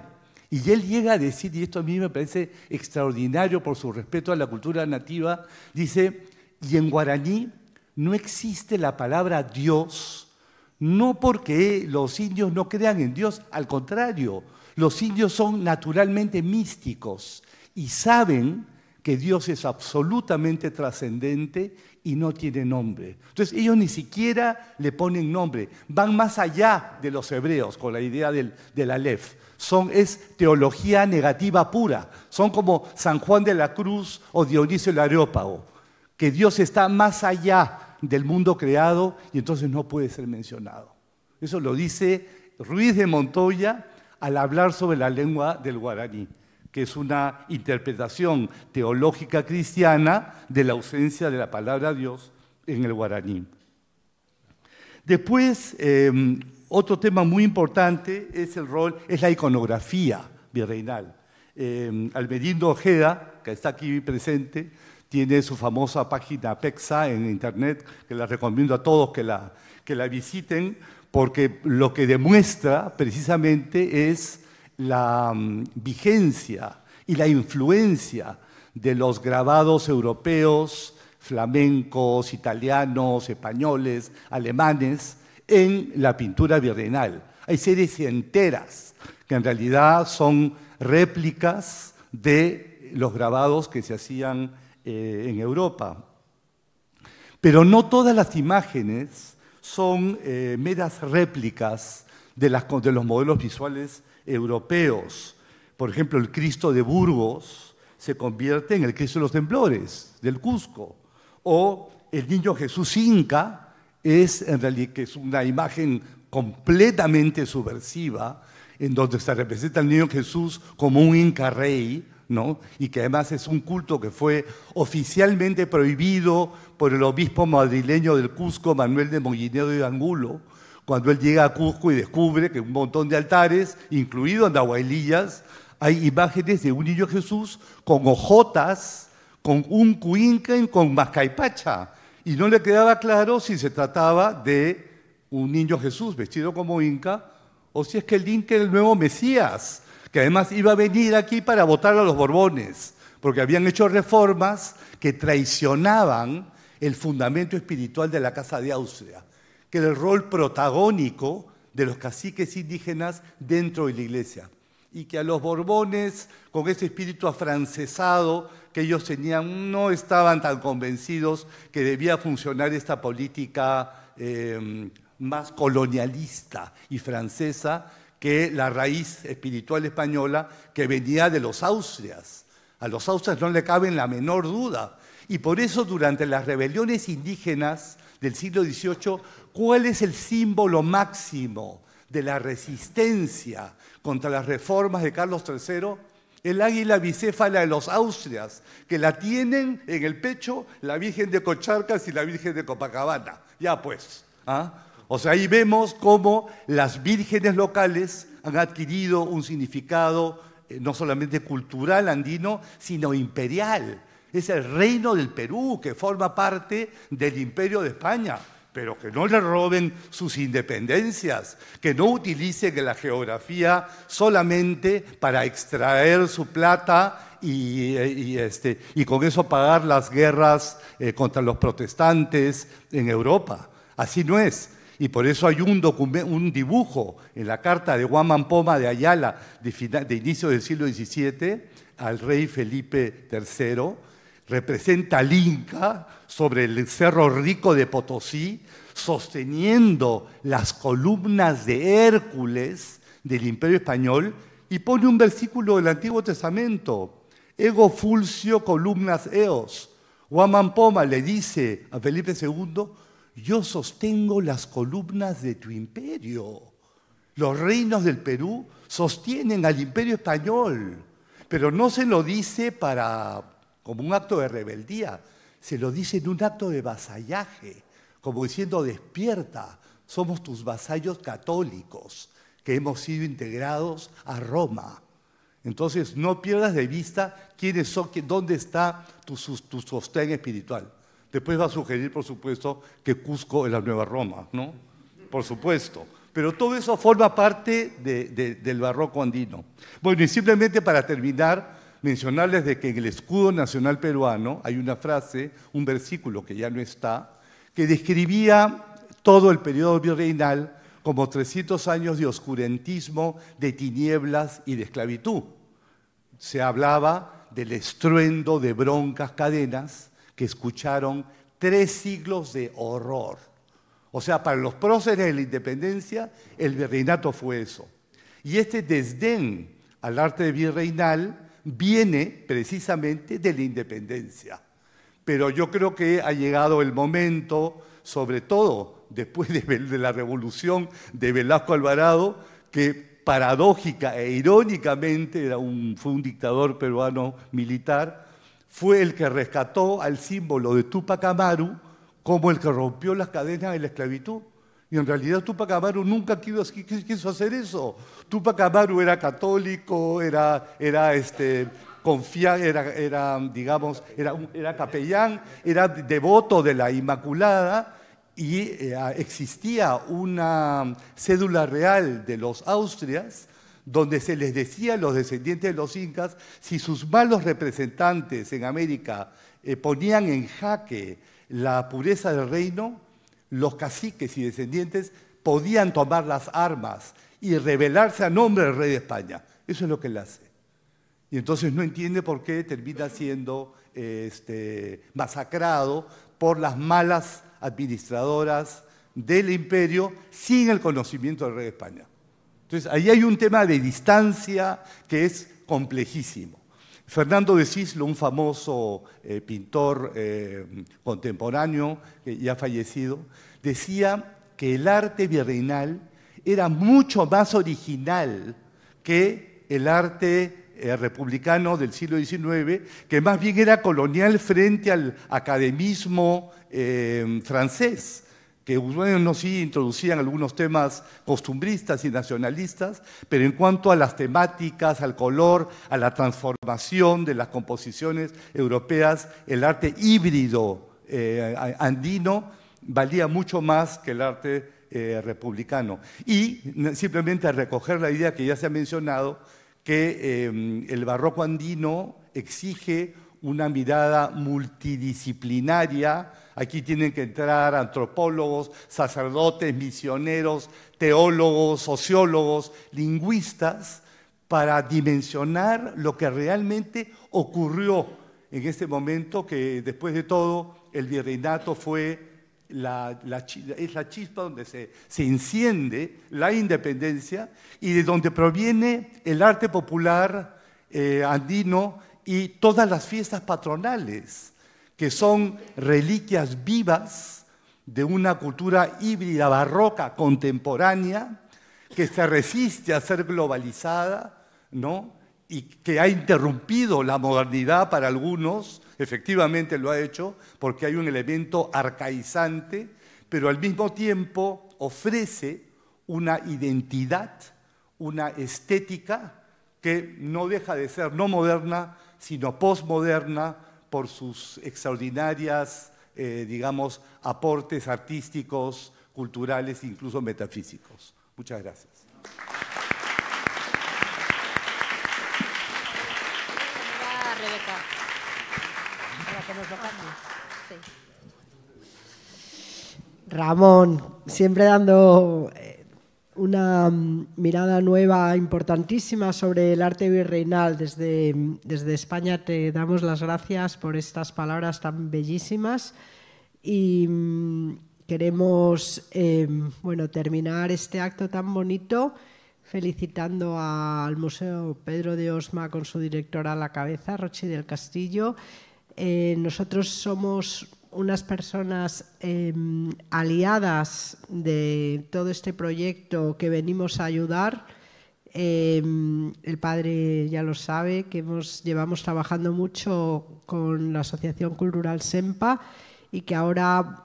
Y él llega a decir, y esto a mí me parece extraordinario por su respeto a la cultura nativa, dice, y en guaraní no existe la palabra Dios, no porque los indios no crean en Dios, al contrario, los indios son naturalmente místicos y saben que Dios es absolutamente trascendente y no tiene nombre. Entonces ellos ni siquiera le ponen nombre, van más allá de los hebreos con la idea del Aleph. Es teología negativa pura, son como San Juan de la Cruz o Dionisio el Areópago, que Dios está más allá del mundo creado y entonces no puede ser mencionado. Eso lo dice Ruiz de Montoya al hablar sobre la lengua del guaraní, que es una interpretación teológica cristiana de la ausencia de la palabra Dios en el guaraní. Después, otro tema muy importante es la iconografía virreinal. Almerindo Ojeda, que está aquí presente, tiene su famosa página PEXA en internet, que la recomiendo a todos que la visiten, porque lo que demuestra precisamente es la vigencia y la influencia de los grabados europeos, flamencos, italianos, españoles, alemanes, en la pintura virreinal. Hay series enteras que en realidad son réplicas de los grabados que se hacían en Europa. Pero no todas las imágenes son meras réplicas de los modelos visuales europeos. Por ejemplo, el Cristo de Burgos se convierte en el Cristo de los Temblores, del Cusco. O el Niño Jesús Inca es en realidad que es una imagen completamente subversiva, en donde se representa al Niño Jesús como un Inca rey, ¿no? Y que además es un culto que fue oficialmente prohibido por el obispo madrileño del Cusco, Manuel de Molinero de Angulo, cuando él llega a Cusco y descubre que un montón de altares, incluido Andahuaylillas, hay imágenes de un Niño Jesús con ojotas, con un cuinca, con mascaipacha. Y no le quedaba claro si se trataba de un Niño Jesús vestido como Inca o si es que el Inca era el nuevo Mesías, que además iba a venir aquí para votar a los Borbones, porque habían hecho reformas que traicionaban el fundamento espiritual de la Casa de Austria, que era el rol protagónico de los caciques indígenas dentro de la Iglesia. Y que a los Borbones, con ese espíritu afrancesado que ellos tenían, no estaban tan convencidos que debía funcionar esta política más colonialista y francesa que la raíz espiritual española que venía de los Austrias. A los Austrias no le cabe la menor duda. Y por eso durante las rebeliones indígenas del siglo XVIII, ¿cuál es el símbolo máximo de la resistencia contra las reformas de Carlos III? El águila bicéfala de los Austrias, que la tienen en el pecho la Virgen de Cocharcas y la Virgen de Copacabana. Ya pues, ¿ah? O sea, ahí vemos cómo las vírgenes locales han adquirido un significado no solamente cultural andino, sino imperial. Es el reino del Perú, que forma parte del Imperio de España, pero que no le roben sus independencias, que no utilicen la geografía solamente para extraer su plata y con eso pagar las guerras contra los protestantes en Europa. Así no es. Y por eso hay un dibujo en la carta de Guamán Poma de Ayala de inicio del siglo XVII al rey Felipe III. Representa al Inca sobre el Cerro Rico de Potosí, sosteniendo las columnas de Hércules del Imperio Español, y pone un versículo del Antiguo Testamento: Ego fulcio columnas eos. Guamán Poma le dice a Felipe II: yo sostengo las columnas de tu imperio. Los reinos del Perú sostienen al Imperio Español, pero no se lo dice como un acto de rebeldía, se lo dice en un acto de vasallaje, como diciendo: despierta, somos tus vasallos católicos, que hemos sido integrados a Roma. Entonces no pierdas de vista quiénes son, dónde está tu sostén espiritual. Después va a sugerir, por supuesto, que Cusco es la nueva Roma, ¿no? Por supuesto. Pero todo eso forma parte del barroco andino. Bueno, y simplemente para terminar, mencionarles de que en el escudo nacional peruano hay una frase, un versículo que ya no está, que describía todo el periodo virreinal como 300 años de oscurantismo, de tinieblas y de esclavitud. Se hablaba del estruendo de broncas cadenas que escucharon 3 siglos de horror. O sea, para los próceres de la independencia, el virreinato fue eso. Y este desdén al arte virreinal viene precisamente de la independencia. Pero yo creo que ha llegado el momento, sobre todo después de la revolución de Velasco Alvarado, que paradójica e irónicamente fue un dictador peruano militar, fue el que rescató al símbolo de Túpac Amaru como el que rompió las cadenas de la esclavitud. Y en realidad Túpac Amaru nunca quiso hacer eso. Túpac Amaru era católico, era era capellán, era devoto de la Inmaculada, y existía una cédula real de los Austrias donde se les decía a los descendientes de los incas, si sus malos representantes en América ponían en jaque la pureza del reino, los caciques y descendientes podían tomar las armas y rebelarse a nombre del rey de España. Eso es lo que él hace. Y entonces no entiende por qué termina siendo masacrado por las malas administradoras del imperio sin el conocimiento del rey de España. Entonces, ahí hay un tema de distancia que es complejísimo. Fernando de Cislo, un famoso pintor contemporáneo, que ya ha fallecido, decía que el arte virreinal era mucho más original que el arte republicano del siglo XIX, que más bien era colonial frente al academismo francés, que bueno, sí introducían algunos temas costumbristas y nacionalistas, pero en cuanto a las temáticas, al color, a la transformación de las composiciones europeas, el arte híbrido andino valía mucho más que el arte republicano. Y simplemente a recoger la idea que ya se ha mencionado, que el barroco andino exige una mirada multidisciplinaria. Aquí tienen que entrar antropólogos, sacerdotes, misioneros, teólogos, sociólogos, lingüistas, para dimensionar lo que realmente ocurrió en este momento, que después de todo el virreinato fue es la chispa donde se enciende la independencia y de donde proviene el arte popular andino y todas las fiestas patronales, que son reliquias vivas de una cultura híbrida, barroca, contemporánea, que se resiste a ser globalizada, ¿no? Y que ha interrumpido la modernidad para algunos, efectivamente lo ha hecho, porque hay un elemento arcaizante, pero al mismo tiempo ofrece una identidad, una estética que no deja de ser no moderna, sino postmoderna, por sus extraordinarias, digamos, aportes artísticos, culturales e incluso metafísicos. Muchas gracias. Ramón, siempre dando una mirada nueva importantísima sobre el arte virreinal. Desde España te damos las gracias por estas palabras tan bellísimas y queremos terminar este acto tan bonito felicitando al Museo Pedro de Osma con su directora a la cabeza, Rochi del Castillo. Nosotros somos unas personas aliadas de todo este proyecto que venimos a ayudar. El padre ya lo sabe, que llevamos trabajando mucho con la Asociación Cultural SEMPA y que ahora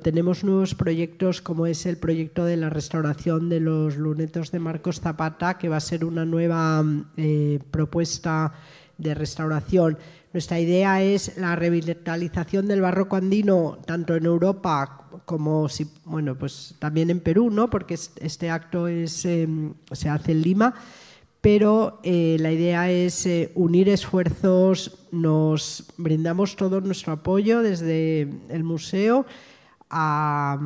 tenemos nuevos proyectos, como es el proyecto de la restauración de los lunetos de Marcos Zapata, que va a ser una nueva propuesta de restauración. Nuestra idea es la revitalización del barroco andino, tanto en Europa como también en Perú, ¿no? Porque este acto se hace en Lima, pero la idea es unir esfuerzos. Nos brindamos todo nuestro apoyo desde el museo a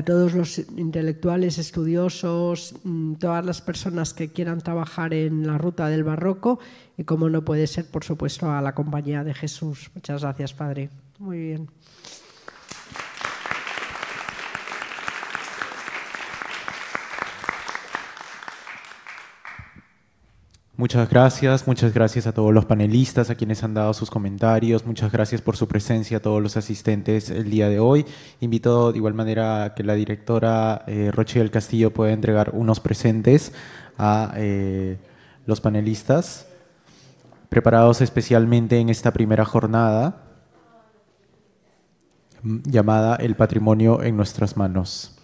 todos los intelectuales, estudiosos, todas las personas que quieran trabajar en la ruta del barroco y, como no puede ser, por supuesto, a la Compañía de Jesús. Muchas gracias, padre. Muy bien. Muchas gracias a todos los panelistas, a quienes han dado sus comentarios, muchas gracias por su presencia a todos los asistentes el día de hoy. Invito de igual manera a que la directora Rochi del Castillo pueda entregar unos presentes a los panelistas, preparados especialmente en esta primera jornada llamada El Patrimonio en Nuestras Manos.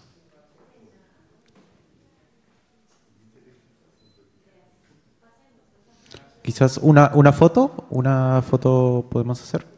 quizás una foto podemos hacer.